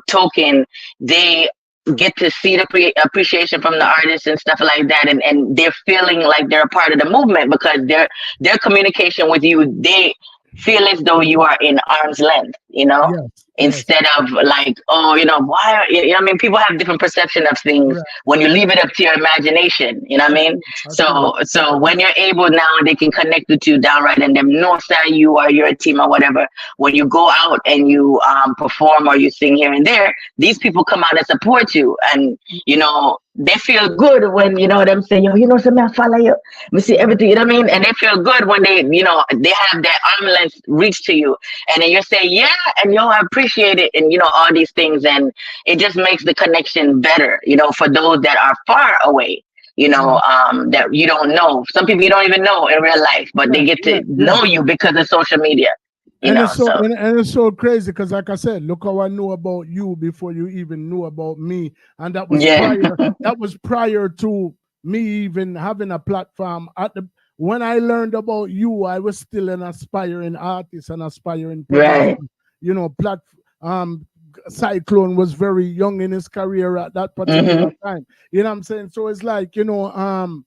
token, they get to see the appreciation from the artists and stuff like that. And they're feeling like they're a part of the movement because their communication with you, they feel as though you are in arm's length, you know, instead of like, oh, you know, why, you know, I mean, people have different perception of things when you leave it up to your imagination, you know what I mean? So when you're able now, they can connect with you downright and them know that you or you're a team or whatever. When you go out and you perform or you sing here and there, these people come out and support you, and you know, they feel good when, you know what I'm saying, yo, you know, something I follow you, me see everything, you know what I mean? And they feel good when they, you know, they have that arm length reach to you, and then you say, yeah, and yo, I appreciate it, and you know, all these things, and it just makes the connection better, you know, for those that are far away, you know, that you don't know. Some people you don't even know in real life, but they get to know you because of social media. And it's so crazy because, like I said, look how I knew about you before you even knew about me, and that was prior to me even having a platform. When I learned about you, I was still an aspiring artist, an aspiring person. You know, Cyclone was very young in his career at that particular time. You know what I'm saying? So it's like, you know,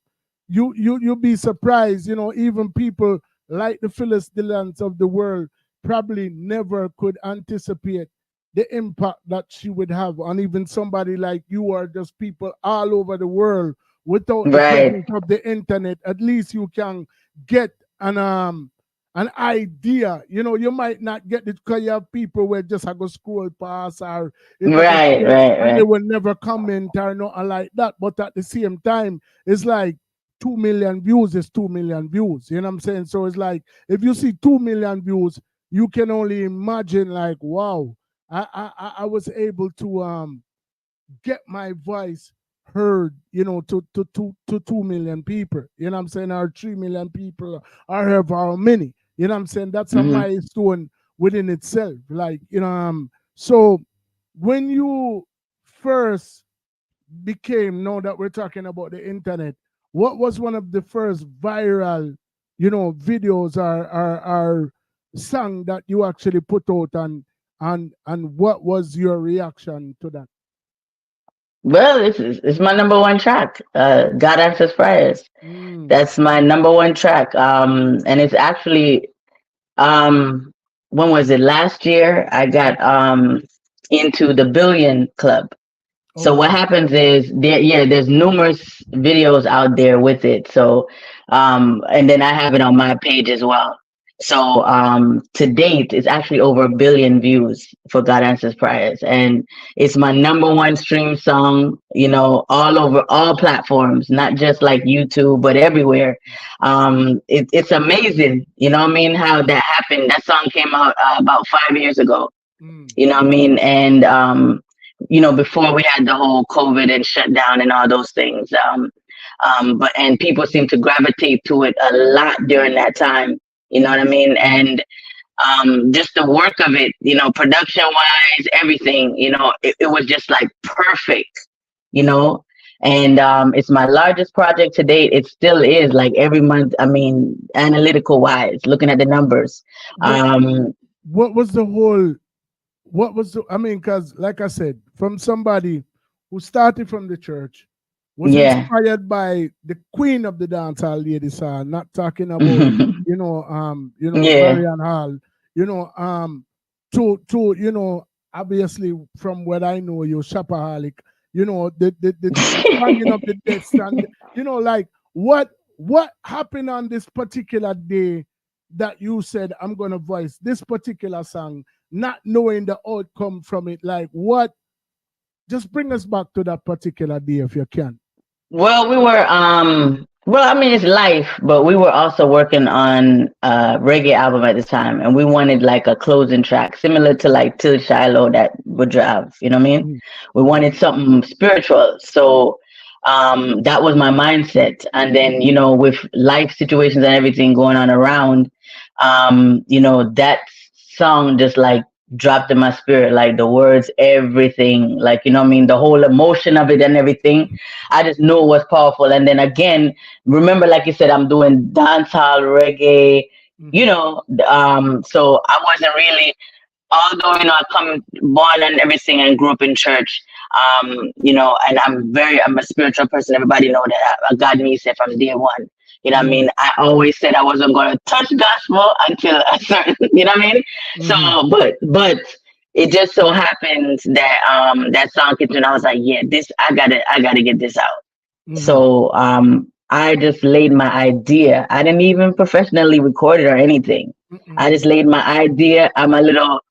you'll be surprised. You know, even people like the Phyllis Dillons of the world probably never could anticipate the impact that she would have on even somebody like you, or just people all over the world. Without the presence of the internet, at least you can get an idea. You know, you might not get it because you have people where just I go scroll past or and they will never comment or nothing like that. But at the same time, it's like 2 million views is 2 million views. You know what I'm saying? So it's like if you see 2 million views, you can only imagine like, wow, I was able to get my voice heard, you know, to 2 million people. You know what I'm saying? Or 3 million people, or however many. You know what I'm saying? That's a milestone within itself. Like, you know, so when you first became, now that we're talking about the internet, what was one of the first viral, you know, videos or song that you actually put out, and what was your reaction to that? Well, it's my number one track, God Answers Prayers. That's my number one track. And it's actually, when was it? Last year, I got into the Billion Club. So what happens is there's numerous videos out there with it. So, and then I have it on my page as well. So, to date, it's actually over 1 billion views for God Answers Prayers. And it's my #1 stream song, all over all platforms, not just like YouTube, but everywhere. It's amazing, how that happened. That song came out about 5 years ago, and, before we had the whole COVID and shutdown and all those things. And people seem to gravitate to it a lot during that time. You know what I mean? And just the work of it, production wise, everything, it was just like perfect, and it's my largest project to date. It still is, like, every month. I mean, analytical wise, looking at the numbers. Because like I said, from somebody who started from the church, was inspired by the queen of the dancehall, Lady Saw, not talking about, Marian Hall, to obviously from what I know, you're shopaholic, the finding of the deaths, and, like, what happened on this particular day that you said, I'm going to voice this particular song, not knowing the outcome from it? Like, what? Just bring us back to that particular day if you can. Well, we were, it's life, but we were also working on a reggae album at the time, and we wanted like a closing track, similar to like Till Shiloh that would drive, you know what I mean? Mm-hmm. We wanted something spiritual. So that was my mindset. And then, with life situations and everything going on around, that song just like dropped in my spirit, like the words, everything, like, the whole emotion of it and everything. I just knew it was powerful. And then again, remember, like you said, I'm doing dancehall, reggae, so I wasn't really, although, I come born and everything and grew up in church, and I'm a spiritual person. Everybody know that God me said from day one. You know what I mean? I always said I wasn't going to touch gospel until a certain, you know what I mean? Mm-hmm. So, but it just so happens that that song came and I was like, yeah, I gotta get this out. Mm-hmm. So I just laid my idea. I didn't even professionally record it or anything. Mm-hmm. I just laid my idea. I'm a little,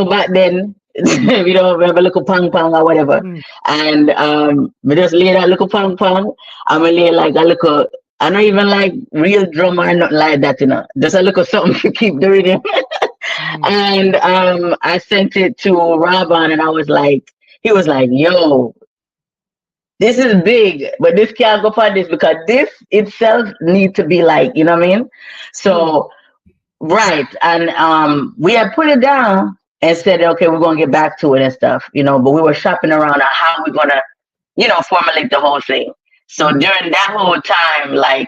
back then, we have a little pang pang or whatever. Mm. And we just lay that little pang pang. I'm gonna lay like a little, I don't even like real drum or not like that, just a little something to keep doing it. And I sent it to Robin, and he was like, yo, this is big, but this can't go for this because this itself needs to be like, you know what I mean? So, right. And we had put it down and said, okay, we're going to get back to it and stuff, but we were shopping around on how we're going to, formulate the whole thing. So during that whole time, like,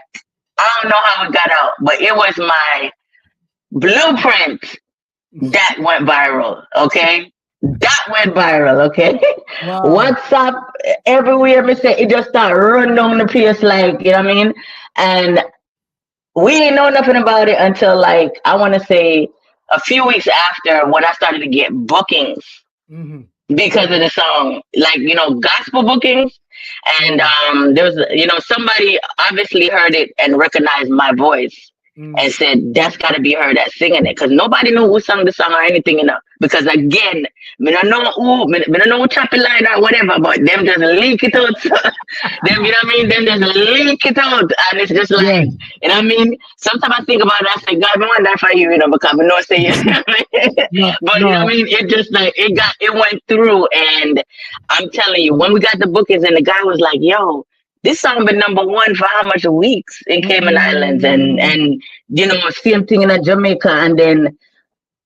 I don't know how it got out, but it was my blueprint that went viral, okay? That went viral, okay? Wow. WhatsApp, everywhere, it just started running down the place, like, you know what I mean? And we didn't know nothing about it until, like, I want to say, a few weeks after, when I started to get bookings because of the song, like, gospel bookings. And there was, somebody obviously heard it and recognized my voice and said, that's got to be her that's singing it. Because nobody knew who sang the song or anything, Because again, I don't know who choppy line or whatever, but them just leak it out. Them, you know what I mean? Them just leak it out. And it's just like, you know what I mean? Sometimes I think about it, I say, God, I wonder for you, because I know say it. But you know what I mean? It just like, it went through. And I'm telling you, when we got the bookings and the guy was like, yo, this song been #1 for how much weeks in Cayman Islands and same thing in Jamaica. And then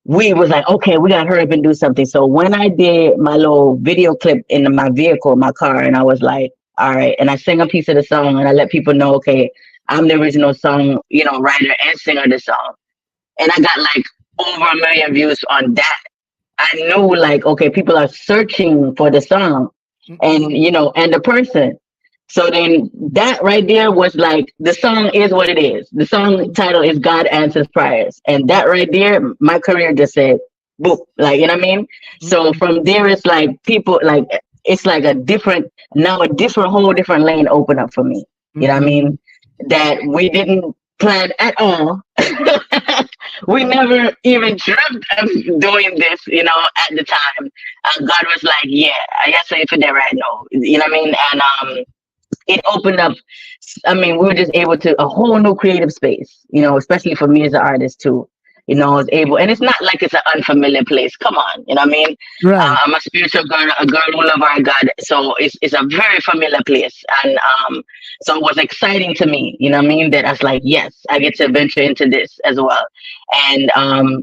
we was like, okay, we gotta hurry up and do something. So when I did my little video clip in my vehicle, my car, and I was like, all right, and I sang a piece of the song and I let people know, okay, I'm the original song, writer and singer of the song. And I got like over 1 million views on that. I knew like, okay, people are searching for the song and, and the person. So then that right there was like, the song is what it is. The song title is God Answers Prayers. And that right there, my career just said, boop, like, you know what I mean? So from there, it's like people, like it's like a different whole different lane open up for me. You know what I mean? That we didn't plan at all. We never even dreamt of doing this, you know, at the time. God was like, yeah, I guess if you're right now. You know what I mean? And it opened up, I mean, we were just able to a whole new creative space, you know, especially for me as an artist too. You know, I was able, and it's not like it's an unfamiliar place. Come on, you know what I mean? Right. I'm a spiritual girl, a girl who loves our God, so it's a very familiar place, and so it was exciting to me. You know what I mean? That I was like, yes, I get to venture into this as well, and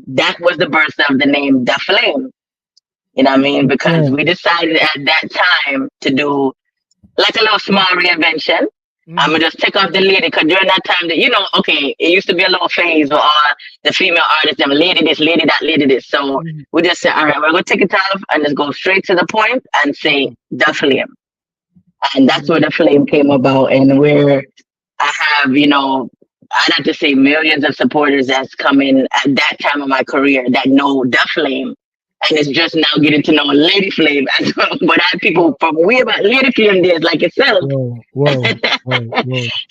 that was the birth of the name The Flame. You know what I mean? Because we decided at that time to do like a little small reinvention. I'm gonna just take off the lady because during that time, that you know, okay, it used to be a little phase where all the female artists, them lady this, lady that, lady this. So we just said, all right, we're gonna take it off and just go straight to the point and say The Flame, and that's where The Flame came about, and where I have, you know, I'd have to say millions of supporters that's coming at that time of my career that know The Flame. And it's just now getting to know Lady Flame as well. But I have people from way about Lady Flame days like yourself. Whoa.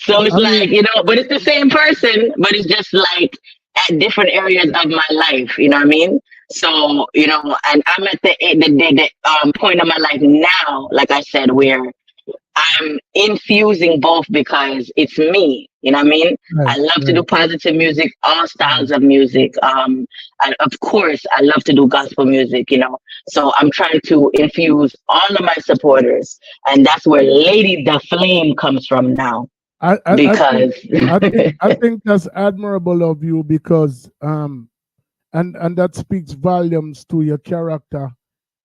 So it's like, you know, but it's the same person, but it's just like at different areas of my life, you know what I mean? So, you know, and I'm at the point of my life now, like I said, where I'm infusing both because it's me, you know what I mean? I love to do positive music, all styles of music. And of course, I love to do gospel music, you know. So I'm trying to infuse all of my supporters, and that's where Lady The Flame comes from now. I think that's admirable of you because and that speaks volumes to your character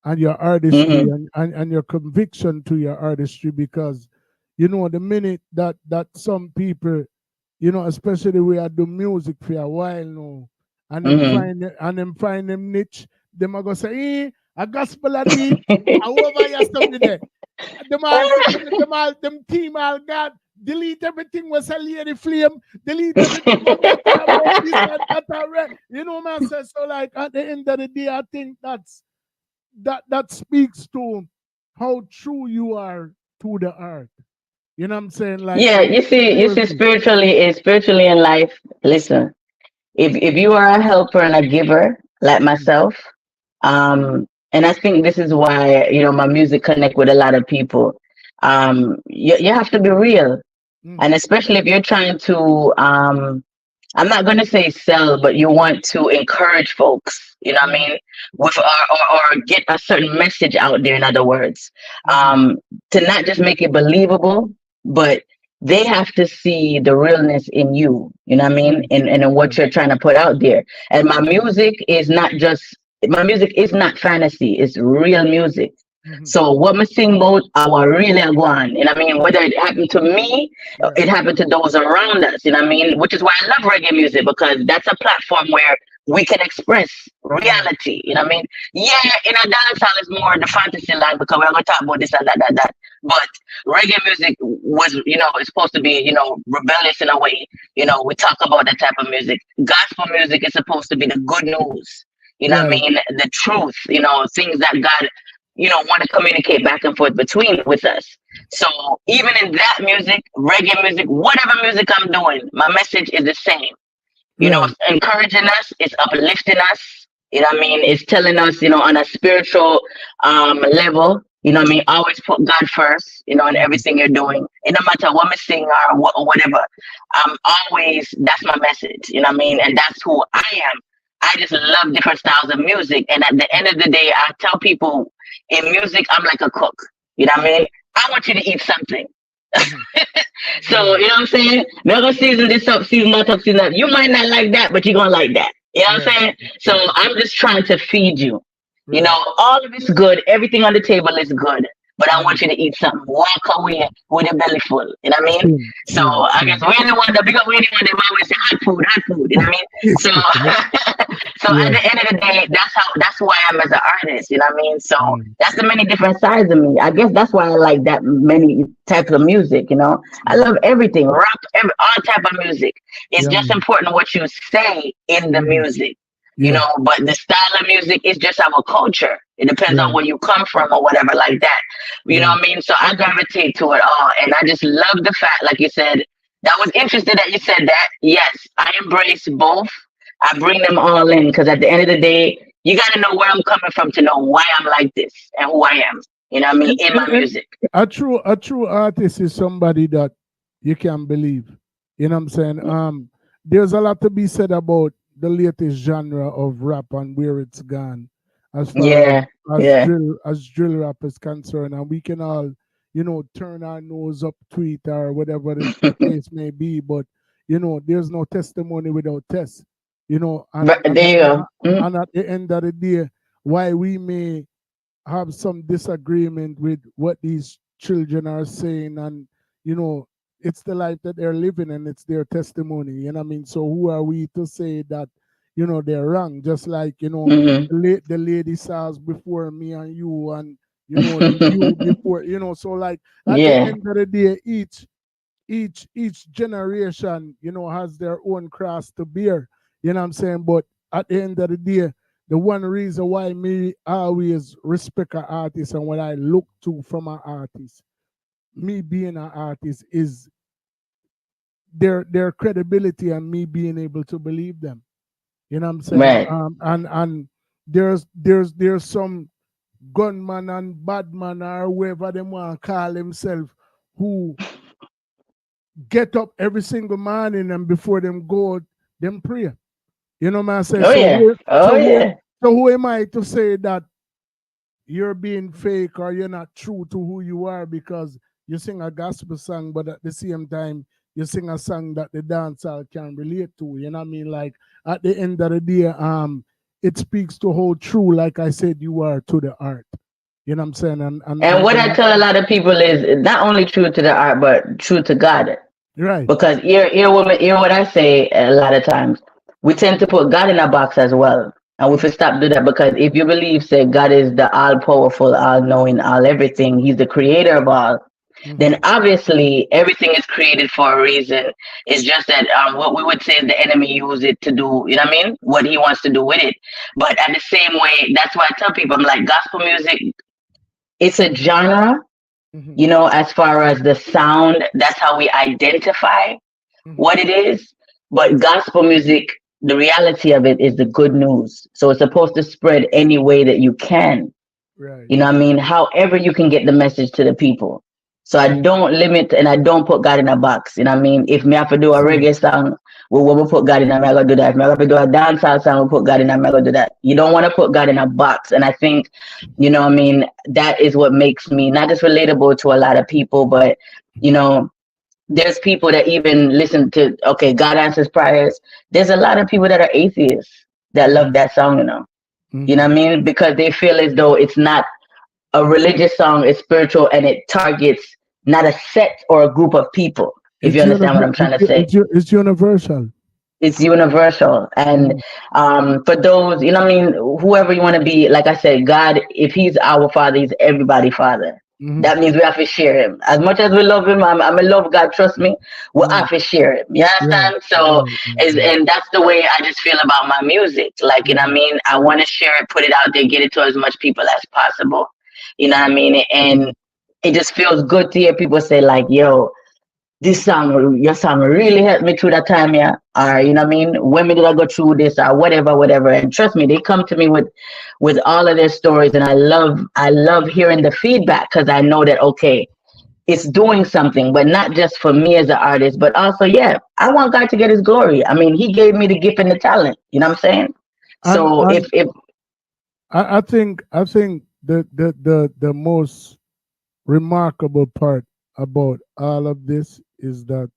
and your artistry and your conviction to your artistry, because you know the minute that some people, you know, especially we are doing music for a while now, and them find them niche, them are gonna say, a gospel at me, I over your stuff today. Them team all got delete everything was a Lady Flame, delete everything about this and that, you know what I'm saying? So like at the end of the day, I think that speaks to how true you are to the art. You know what I'm saying? Like, yeah, you see spiritually in life. Listen, if you are a helper and a giver like myself, and I think this is why, you know, my music connect with a lot of people. You have to be real, and especially if you're trying to I'm not going to say sell, but you want to encourage folks, you know what I mean? With or get a certain message out there, in other words, to not just make it believable, but they have to see the realness in you, you know what I mean? And in what you're trying to put out there. And my music is not fantasy, it's real music. So what me sing about our really go on, you know what I mean? Whether it happened to me, it happened to those around us, you know what I mean? Which is why I love reggae music, because that's a platform where we can express reality, you know what I mean? Yeah, in a dance hall is more the fantasy line because we're gonna talk about this and that. But reggae music was, you know, it's supposed to be, you know, rebellious in a way. You know, we talk about that type of music. Gospel music is supposed to be the good news, you know what I mean? The truth, you know, things that God, you know, want to communicate back and forth with us. So even in that music, reggae music, whatever music I'm doing, my message is the same. You know, it's encouraging us, it's uplifting us, you know what I mean? It's telling us, you know, on a spiritual level, you know what I mean? Always put God first, you know, in everything you're doing. And no matter what I sing or whatever, that's my message, you know what I mean? And that's who I am. I just love different styles of music. And at the end of the day, I tell people, in music, I'm like a cook. You know what I mean? I want you to eat something. So, you know what I'm saying? We're going to season this up, season that up, season that. You might not like that, but you're going to like that. You know what I'm saying? So I'm just trying to feed you. You know, all of it's good. Everything on the table is good. But I want you to eat something. Walk away with your belly full. You know what I mean? So I guess we anyone, the bigger we anyone, they always say hot food. You know what I mean? So at the end of the day, that's who I am as an artist. You know what I mean? So that's the many different sides of me. I guess that's why I like that many types of music. You know, I love everything, rock, all type of music. It's just important what you say in the music. you know, but the style of music is just our culture. It depends on where you come from or whatever like that. You know what I mean? So I gravitate to it all. And I just love the fact, like you said, that was interesting that you said that. Yes, I embrace both. I bring them all in because at the end of the day, you got to know where I'm coming from to know why I'm like this and who I am. You know what I mean? In my music. A true artist is somebody that you can believe. You know what I'm saying? There's a lot to be said about the latest genre of rap and where it's gone, as far as drill rap is concerned, and we can all, you know, turn our nose up to it or whatever the case may be. But you know, there's no testimony without test. You know, and at the end of the day, why we may have some disagreement with what these children are saying, and you know, it's the life that they're living and it's their testimony. You know what I mean? So who are we to say that, you know, they're wrong? Just like, you know, the lady saws before me and you, and you know, you before, you know. So like at the end of the day, each generation, you know, has their own cross to bear. You know what I'm saying? But at the end of the day, the one reason why me always respect an artist and what I look to from an artist, me being an artist, is their credibility and me being able to believe them. You know what I'm saying? Right. And there's some gunman and badman or whoever them want to call themselves who get up every single morning and before them go, them pray. You know what I'm saying? So who am I to say that you're being fake or you're not true to who you are because you sing a gospel song, but at the same time, you sing a song that the dancer can relate to. You know what I mean? Like at the end of the day, it speaks to how true, like I said, you are to the art. You know what I'm saying? And what I tell a lot of people is not only true to the art, but true to God. Right. Because hear what I say a lot of times. We tend to put God in a box as well. And we should stop doing that, because if you believe, say, God is the all-powerful, all-knowing, all-everything, he's the creator of all, then obviously everything is created for a reason. It's just that what we would say is the enemy use it to do, you know what I mean? What he wants to do with it. But at the same way, that's why I tell people, I'm like, gospel music, it's a genre, you know, as far as the sound, that's how we identify what it is. But gospel music, the reality of it is the good news. So it's supposed to spread any way that you can. Right. You know what I mean? However you can get the message to the people. So I don't limit and I don't put God in a box. You know what I mean? If me have to do a reggae song, we'll put God in a, I'm gonna do that. If me have to do a dancehall song, we'll put God in a, I'm gonna do that. You don't want to put God in a box. And I think, you know what I mean, that is what makes me not just relatable to a lot of people, but, you know, there's people that even listen to, okay, God answers prayers. There's a lot of people that are atheists that love that song, you know. You know what I mean? Because they feel as though it's not a religious song, it's spiritual, and it targets not a set or a group of people, if you understand what I'm trying to say. It's universal. It's universal. And for those, you know what I mean, whoever you want to be, like I said, God, if he's our father, he's everybody's father. That means we have to share him. As much as we love him, I'm in love with God, trust me, we have to share him. You understand? So, and that's the way I just feel about my music. Like, you know what I mean? I want to share it, put it out there, get it to as much people as possible. You know what I mean? And it just feels good to hear people say like, yo, this song, your song really helped me through that time, yeah. Or, you know what I mean? When did I go through this or whatever. And trust me, they come to me with all of their stories. And I love hearing the feedback, because I know that, okay, it's doing something, but not just for me as an artist, but also, yeah, I want God to get his glory. I mean, he gave me the gift and the talent. You know what I'm saying? So if I think the most remarkable part about all of this is that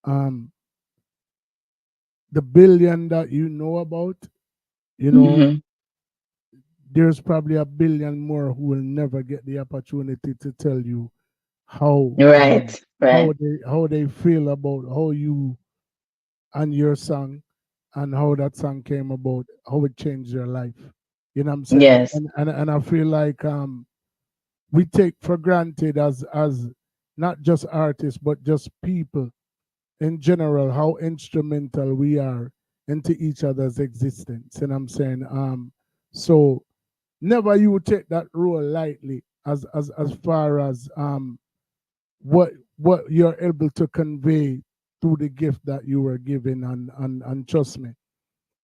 the billion that you know about, you know, there's probably a billion more who will never get the opportunity to tell you how how they feel about how you and your song and how that song came about, how it changed their life. You know what I'm saying? Yes. And I feel like we take for granted as not just artists but just people in general how instrumental we are into each other's existence. And I'm saying, so never you take that role lightly as far as what you're able to convey through the gift that you were given, and trust me,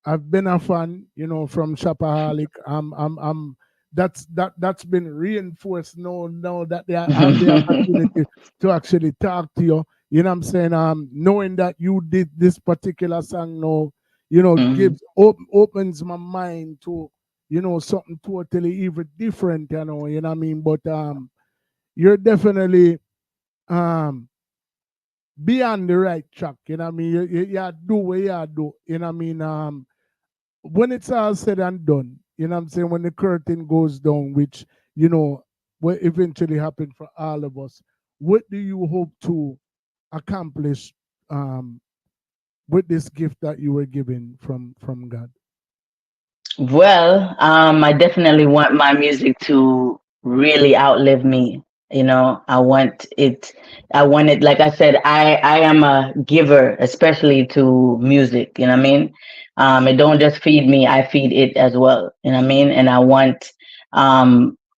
I've been a fan, from Shopaholic. That's been reinforced now that they have the opportunity to actually talk to you. You know what I'm saying? Knowing that you did this particular song now, gives opens my mind to, something totally even different, you know what I mean? But you're definitely be on the right track, you know what I mean? You do what you do, you know what I mean? When it's all said and done, you know what I'm saying, when the curtain goes down, which, will eventually happen for all of us, what do you hope to accomplish with this gift that you were given from God? Well, I definitely want my music to really outlive me. I want it, like I said, I am a giver, especially to music, you know what I mean? It don't just feed me, I feed it as well, you know what I mean? And I want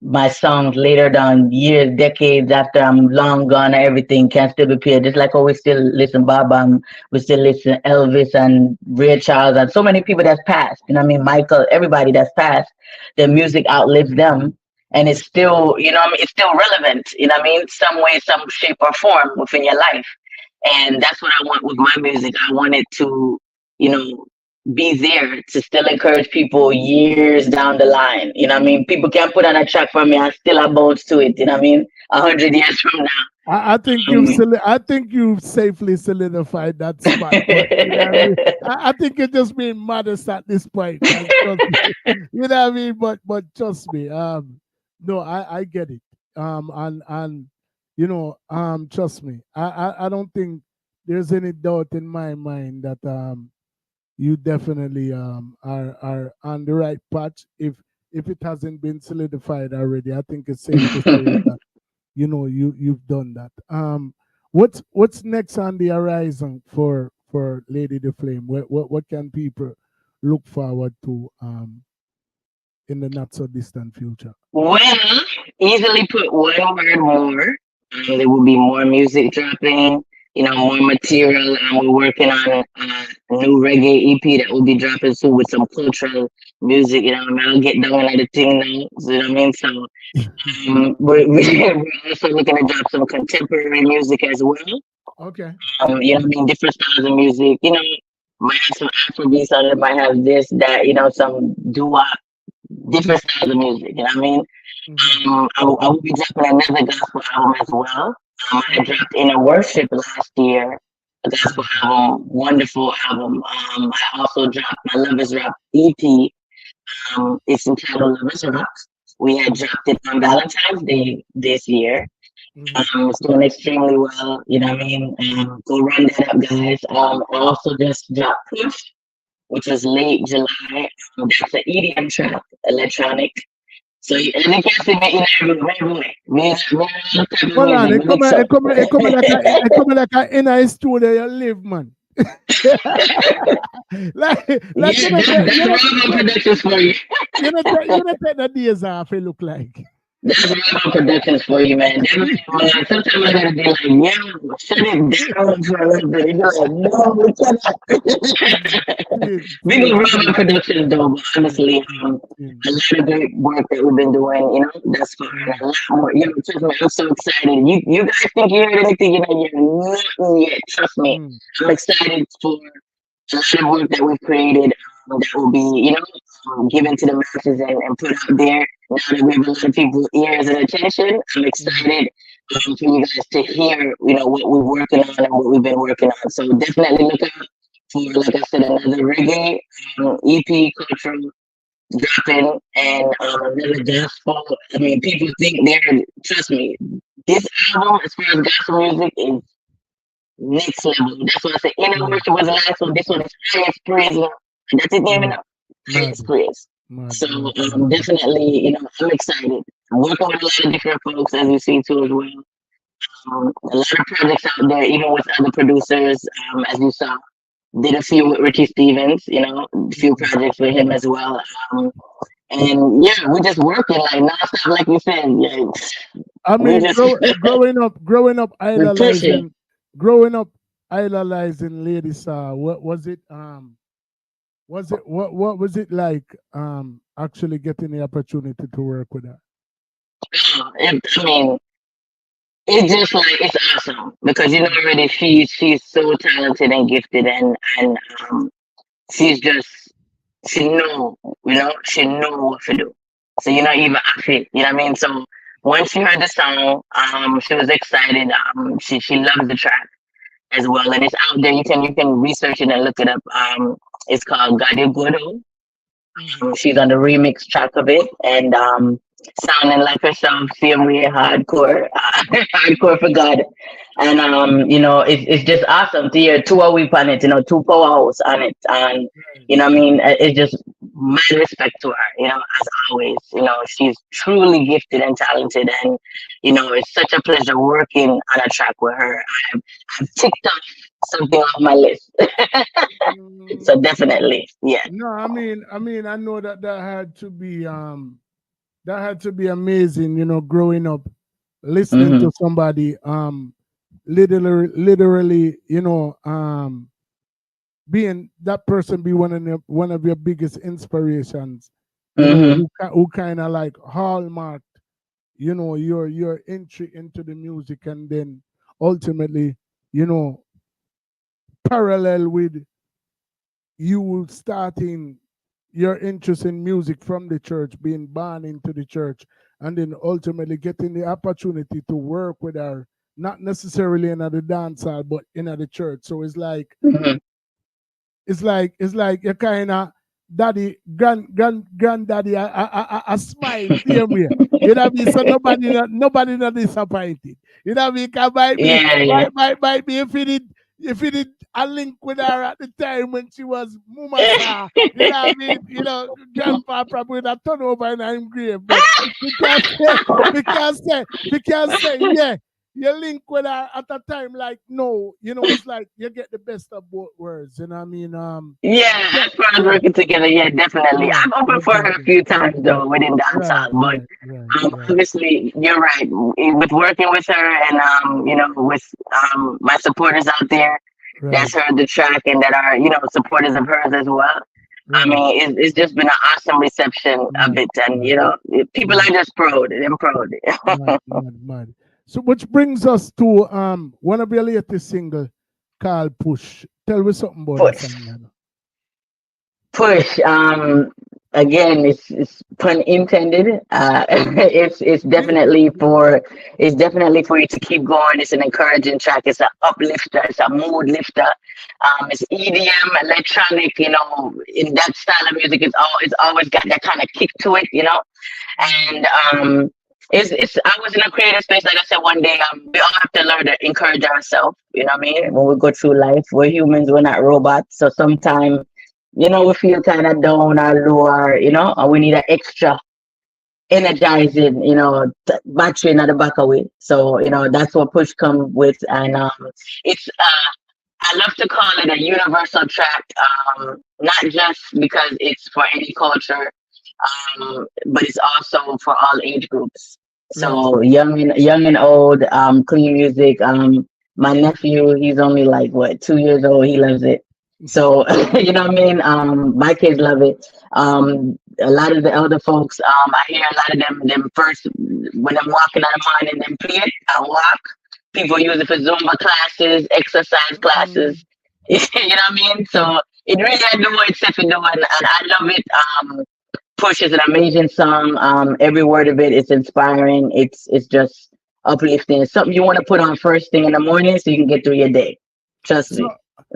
my songs later down years, decades after I'm long gone, everything can still be played. Just like how we still listen Baba, we still listen Elvis and Ray Charles and so many people that's passed. You know what I mean? Michael, everybody that's passed, their music outlives them. And it's still, it's still relevant, you know what I mean? Some way, some shape or form within your life. And that's what I want with my music. I want it to, be there to still encourage people years down the line. You know what I mean? People can put on a track for me and still have bones to it, you know what I mean? 100 years from now. I think you've safely solidified that spot. But, I think you're just being modest at this point. You know what I mean? But trust me, no, I get it. And trust me, I don't think there's any doubt in my mind that you definitely are on the right path. If it hasn't been solidified already, I think it's safe to say that you've done that. What's next on the horizon for Lady the Flame? What can people look forward to in the not so distant future? Well, easily put one word more. There will be more music dropping, more material. We're working on a new reggae EP that will be dropping soon with some cultural music. You know, I mean, I'll get down on the thing now. You know what I mean? So we're also looking to drop some contemporary music as well. Okay. You know what I mean? Different styles of music. Might have some Afrobeats on it, might have this, that, some doo-wop, different styles of music. You know what I mean? I will be dropping another gospel album as well. I dropped In a Worship last year, a gospel album, wonderful album. I also dropped my Lovers Rock EP. It's entitled Lovers Rock. We had dropped it on Valentine's Day this year. It's doing extremely well, you know what I mean? Go run that up, guys. I also just dropped Push, which was late July. That's an EDM track, electronic. So you can see me in every way. Hold on, it come like a in a studio you live, man. like that's productions for you. You know the days off it look like. That's Rainbow Productions for you, man. Sometimes I gotta be like, yo, shut it down for a little bit. You're like, no, we cannot. Big Rainbow Productions, though, but honestly, a lot of great work that we've been doing, thus far, and a lot more. Trust me, I'm so excited. You guys think you heard anything, you're not yet. Trust me. I'm excited for a lot of work that we've created that will be, given to the masses and put out there. Now that we have a lot of people's ears and attention, I'm excited for you guys to hear, what we're working on and what we've been working on. So definitely look out for, like I said, another reggae EP cultural dropping and another gospel. I mean, people think trust me, this album, as far as gospel music, is next level. That's why I said Inner Worship was the last one. This one is highest praise. That's it, even up. Highest praise. So definitely, I'm excited. I'm working with a lot of different folks, as you see too, as well. A lot of projects out there, even with other producers, as you saw. did a few with Richie Stevens, you know, a few projects with him as well. And yeah, we're just working like nonstop, like we said. Yeah, I mean, just growing up we're pushing. idolizing Lady Saw. What was it? What was it like? Actually getting the opportunity to work with her. I mean, it's just like it's awesome because you know already she's so talented and gifted and she's just she know she know what to do. So you're not even actually, you know what I mean? So when she heard the song, she was excited. She loves the track as well, and it's out there. You can research it and look it up. It's called Gadi Godo. She's on the remix track of it, and sounding like herself, same way, hardcore, hardcore for God. And you know, it's just awesome to hear 2 a week on it, you know, 2 powerhouse on it, and you know, what I mean, it's just mad respect to her, you know, as always. You know, she's truly gifted and talented, and you know, it's such a pleasure working on a track with her. I've ticked off something off my list. So definitely, yeah. No, I mean, I know that had to be amazing, you know, growing up, listening to somebody, literally, you know, being that person be one of your biggest inspirations, you know, who kind of like hallmarked, you know, your entry into the music, and then ultimately, you know, parallel with you starting your interest in music from the church, being born into the church, and then ultimately getting the opportunity to work with her, not necessarily in the dance hall, but in the church. So it's like, it's like you're kind of daddy, granddaddy, a smile same way. You know what I mean? So nobody not disappointed. You know what I mean? Cause might be if he did a link with her at the time when she was Mumasa, you know what I mean? You know, grandpa probably would have turned over in her grave, but we can't say, yeah, you link with her at a time like, no, you know, it's like you get the best of both worlds, you know what I mean? Yeah, as far as working together, yeah, definitely. I've opened for her a few times though within dancehall, but obviously you're right. With working with her and you know, with my supporters out there that's heard the track and that are, you know, supporters of hers as well. I mean, it's just been an awesome reception of it, and you know, people are just proud. They're proud. Mad. So, which brings us to one of your latest single called "Push." Tell me something about that song. Push. Again, it's pun intended. It's definitely for you to keep going. It's an encouraging track. It's an uplifter. It's a mood lifter. It's EDM, electronic. You know, in that style of music, it's always got that kind of kick to it. You know, and it's I was in a creative space, like I said one day. We all have to learn to encourage ourselves. You know what I mean? When we go through life, we're humans. We're not robots. So sometimes, you know, we feel kind of down or low, or, you know, and we need an extra energizing, you know, battery in the back of it. So, you know, that's what Push come with. And it's, I love to call it a universal track, not just because it's for any culture, but it's also for all age groups. So young and old, clean music. My nephew, he's only like, 2 years old. He loves it. So, you know what I mean? My kids love it. A lot of the elder folks, I hear a lot of them first, when I'm walking out the morning, them play it, I walk. People use it for Zumba classes, exercise classes. You know what I mean? So it really had no what it's set for doing, and I love it. Push is an amazing song. Every word of it is inspiring. It's just uplifting. It's something you want to put on first thing in the morning so you can get through your day. Trust me.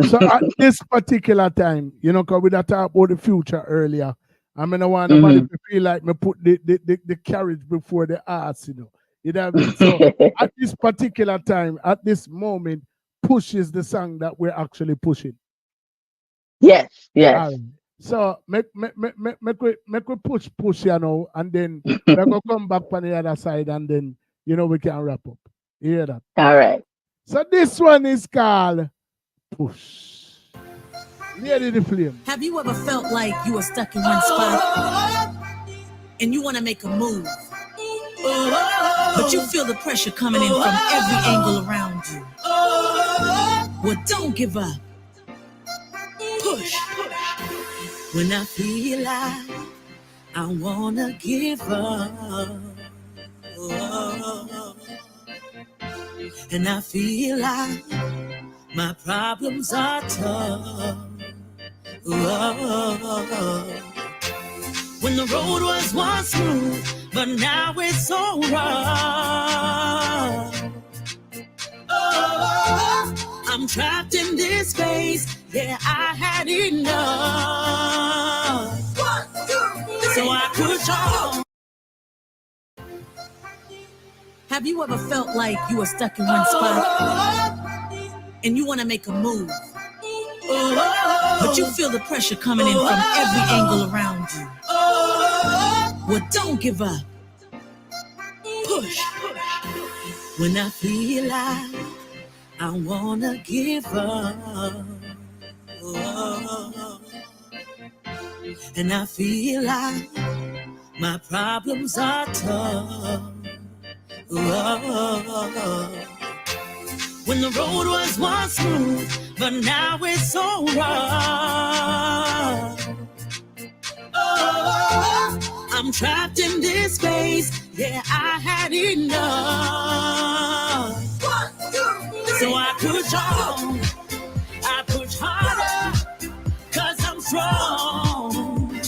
So at this particular time, you know, because we talked about the future earlier, I mean, I want nobody to feel like me put the carriage before the ass, you know. You know what I mean? So at this particular time, at this moment, Push is the song that we're actually pushing. Yes. So make we push, you know, and then we're gonna come back on the other side, and then, you know, we can wrap up. You hear that? All right. So this one is called Push. Lady the Flame. Have you ever felt like you were stuck in one spot and you want to make a move, but you feel the pressure coming in from every angle around you? Well, don't give up. Push. When I feel like I wanna give up, and I feel like my problems are tough. When the road was once smooth, but now it's so rough. I'm trapped in this space, yeah, I had enough. 1, 2, 3. So I push on. Have you ever felt like you were stuck in one spot and you want to make a move, but you feel the pressure coming in from every angle around you? Well, don't give up. Push. When I feel like I wanna give up, and I feel like my problems are tough. When the road was once smooth, but now it's so rough. I'm trapped in this space, yeah, I had enough. 1, 2, 3. So I push on, I push harder, 'cause I'm strong.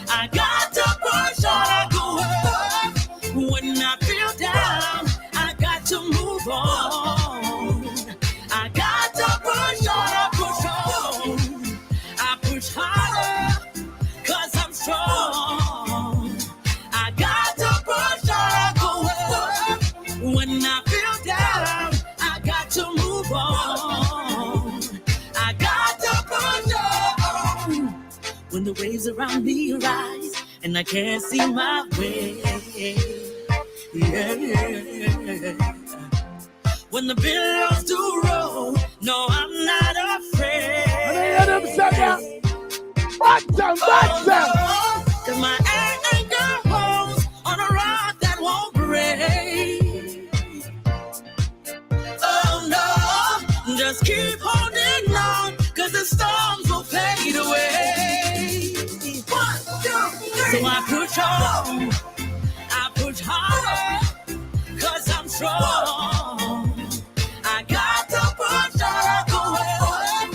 I got to push on, go up. When I feel down, I got to move on. I got to push on, I push on. I push harder, 'cause I'm strong. I got to push on, go up. When I feel down, I got to move on. I got to push on. When the waves around me rise and I can't see my way, yeah. When the billows do roll, no, I'm not afraid. When I hear them say that, bad 'Cause my anger holds on a rock that won't break. Oh no, just keep holding on, 'cause the storms will fade away. 1, 2, 3. So I push on, I push harder, 'cause I'm strong. I got to push on, go on.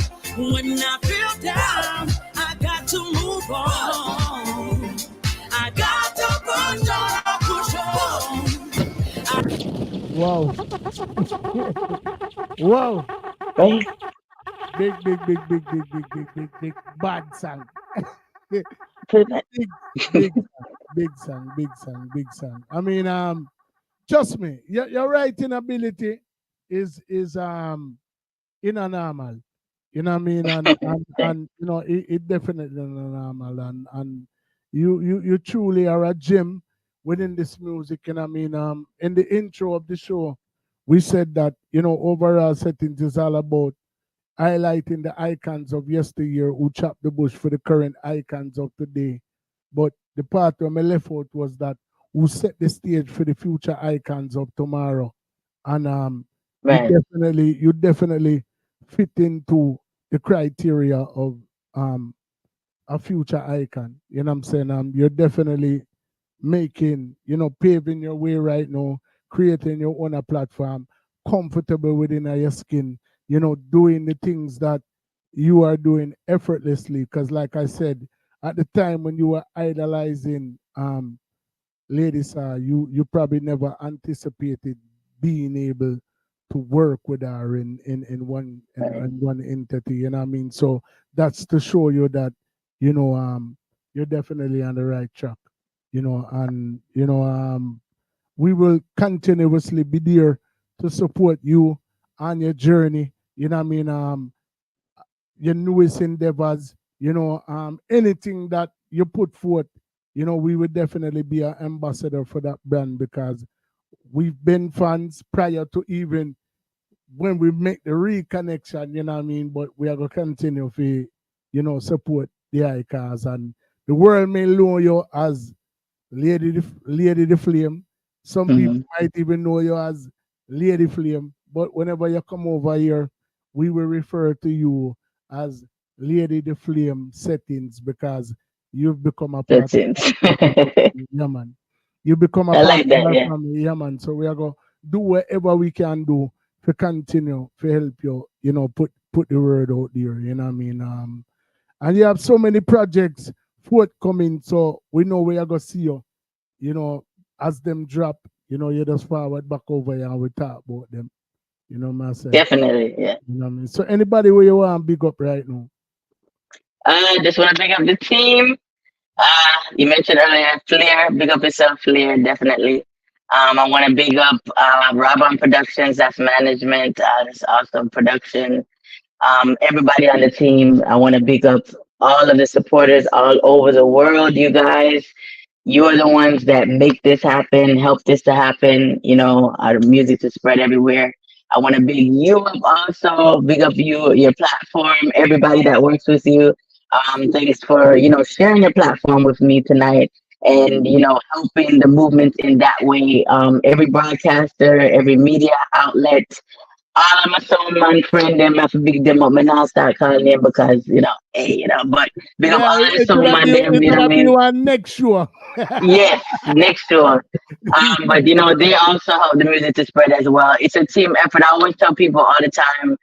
When I feel down, I got to move on. I got to push on, Wow. Wow. Right? Big bad song. big song. I mean, trust me, your writing ability is normal. You know what I mean? And you know, it definitely normal. And you truly are a gem within this music. And I mean, in the intro of the show, we said that, you know, overall settings is all about highlighting the icons of yesteryear who chopped the bush for the current icons of today. But the part where I left out was that who set the stage for the future icons of tomorrow. And Right. you definitely fit into the criteria of a future icon. You know what I'm saying? You're definitely making, you know, paving your way right now, creating your own platform, comfortable within your skin, you know, doing the things that you are doing effortlessly. Because like I said, at the time when you were idolizing ladies, you probably never anticipated being able to work with her in one in one entity, you know what I mean? So that's to show you that, you know, you're definitely on the right track, you know, and you know, we will continuously be there to support you on your journey, you know what I mean? Your newest endeavors, you know, anything that you put forth, you know, we would definitely be an ambassador for that brand, because we've been fans prior to even when we make the reconnection, you know what I mean? But we are going to continue to, support the icons, and the world may know you as Lady the Flame. Some people might even know you as Lady Flame, but whenever you come over here, we will refer to you as Lady the Flame Settings, because you've become a part of yeah, man. You become a part of our family, yeah, man. So we are going to do whatever we can do to continue to help you, put the word out there, you know what I mean? And you have so many projects forthcoming, so we know we are going to see you, as them drop, you just forward back over here and we talk about them, myself. Definitely, yeah. You know what I mean? So anybody where you want to big up right now? Just want to big up the team. You mentioned earlier, Flair. Big up yourself, Flair, definitely. I want to big up Robon Productions, that's management. That's awesome production. Everybody on the team. I want to big up all of the supporters all over the world, you guys. You are the ones that make this happen, help this to happen, our music to spread everywhere. I want to big you up also, big up you, your platform, everybody that works with you. Thanks for, sharing your platform with me tonight and, helping the movement in that way. Every broadcaster, every media outlet, all of my soul man friend, them have to big them up. And I'll start calling them because, hey, but big up all the soul man, them, you know what I mean? Next show. Yes, next door. But they also help the music to spread as well. It's a team effort. I always tell people all the time,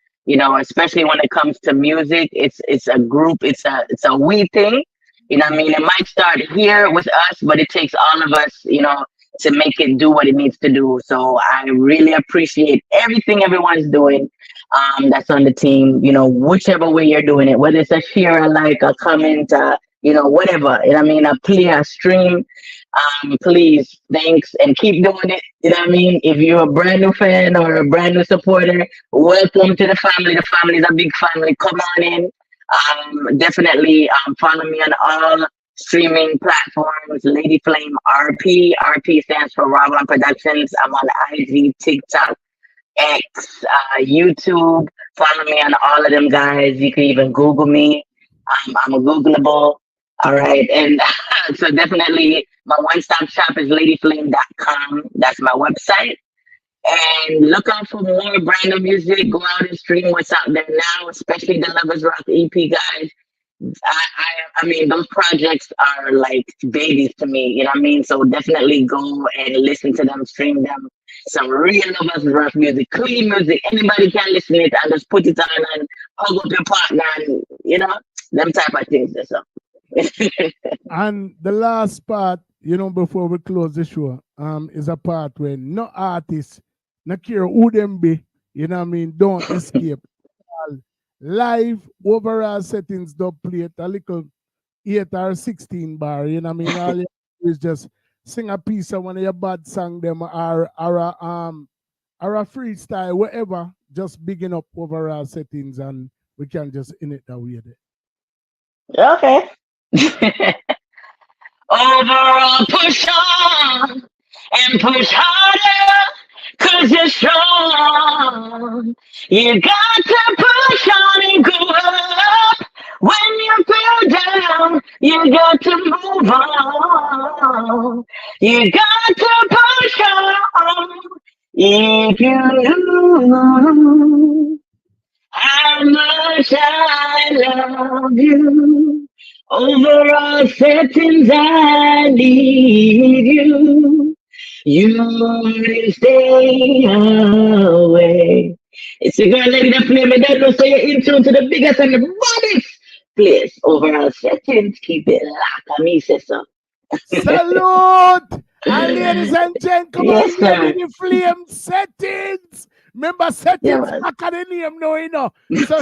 especially when it comes to music, it's a group, it's a we thing. You know what I mean? It might start here with us, but it takes all of us, to make it do what it needs to do. So I really appreciate everything everyone's doing. That's on the team, whichever way you're doing it, whether it's a share, a like, a comment, whatever, you know what I mean, a play, a stream, please, thanks, and keep doing it, you know what I mean. If you're a brand new fan or a brand new supporter, welcome to the family. The family is a big family. Come on in. Definitely follow me on all streaming platforms. Lady Flame RP. RP stands for Robon Productions. I'm on IG, TikTok, X, YouTube. Follow me on all of them, guys. You can even Google me. I'm a Googleable. All right. And so definitely my one-stop shop is ladyflame.com. That's my website. And look out for more brand new music. Go out and stream what's out there now, especially the Lovers Rock EP, guys. I mean, those projects are like babies to me, you know what I mean? So definitely go and listen to them, stream them. Some real Lovers Rock music, clean music. Anybody can listen to it and just put it on and hug up your partner and, them type of things. So. And the last part, before we close the show, is a part where no artist, no care who them be, don't escape. Live overall settings don't play it a little 8 or 16 bar, all you do is just sing a piece of one of your bad song them or a freestyle, whatever, just bigging up overall settings and we can just in it that way there. Okay. Overall, push on and push harder, 'cause you're strong. You got to push on and go up. When you feel down, you got to move on. You got to push on. If you knew how much I love you, overall settings, I need you. You wouldn't stay away. It's a girl Lady that play me that don't say you're in tune to the biggest and the baddest place. Overall settings, keep it locked. I mean, say so. Salute! And ladies and gentlemen, yes, Lady Flame Settings. Remember, settings back at the name now, So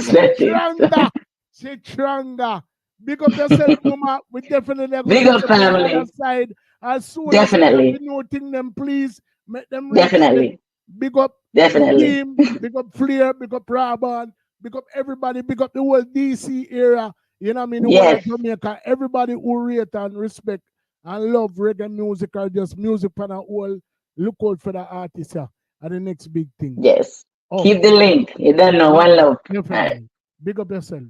she's stronger. Big up yourself, Mama. We definitely big up family. Side. As soon definitely. as you know them, please make them definitely. Big up definitely. The team, big up Flair, big up Robon, big up everybody, big up the whole DC era. You know what I mean? The whole of Jamaica. Everybody who rate and respect and love reggae music or just music for the whole. Look out for the artists at the next big thing. Yes. Keep the link. You don't know. One love. Definitely. Big up yourself.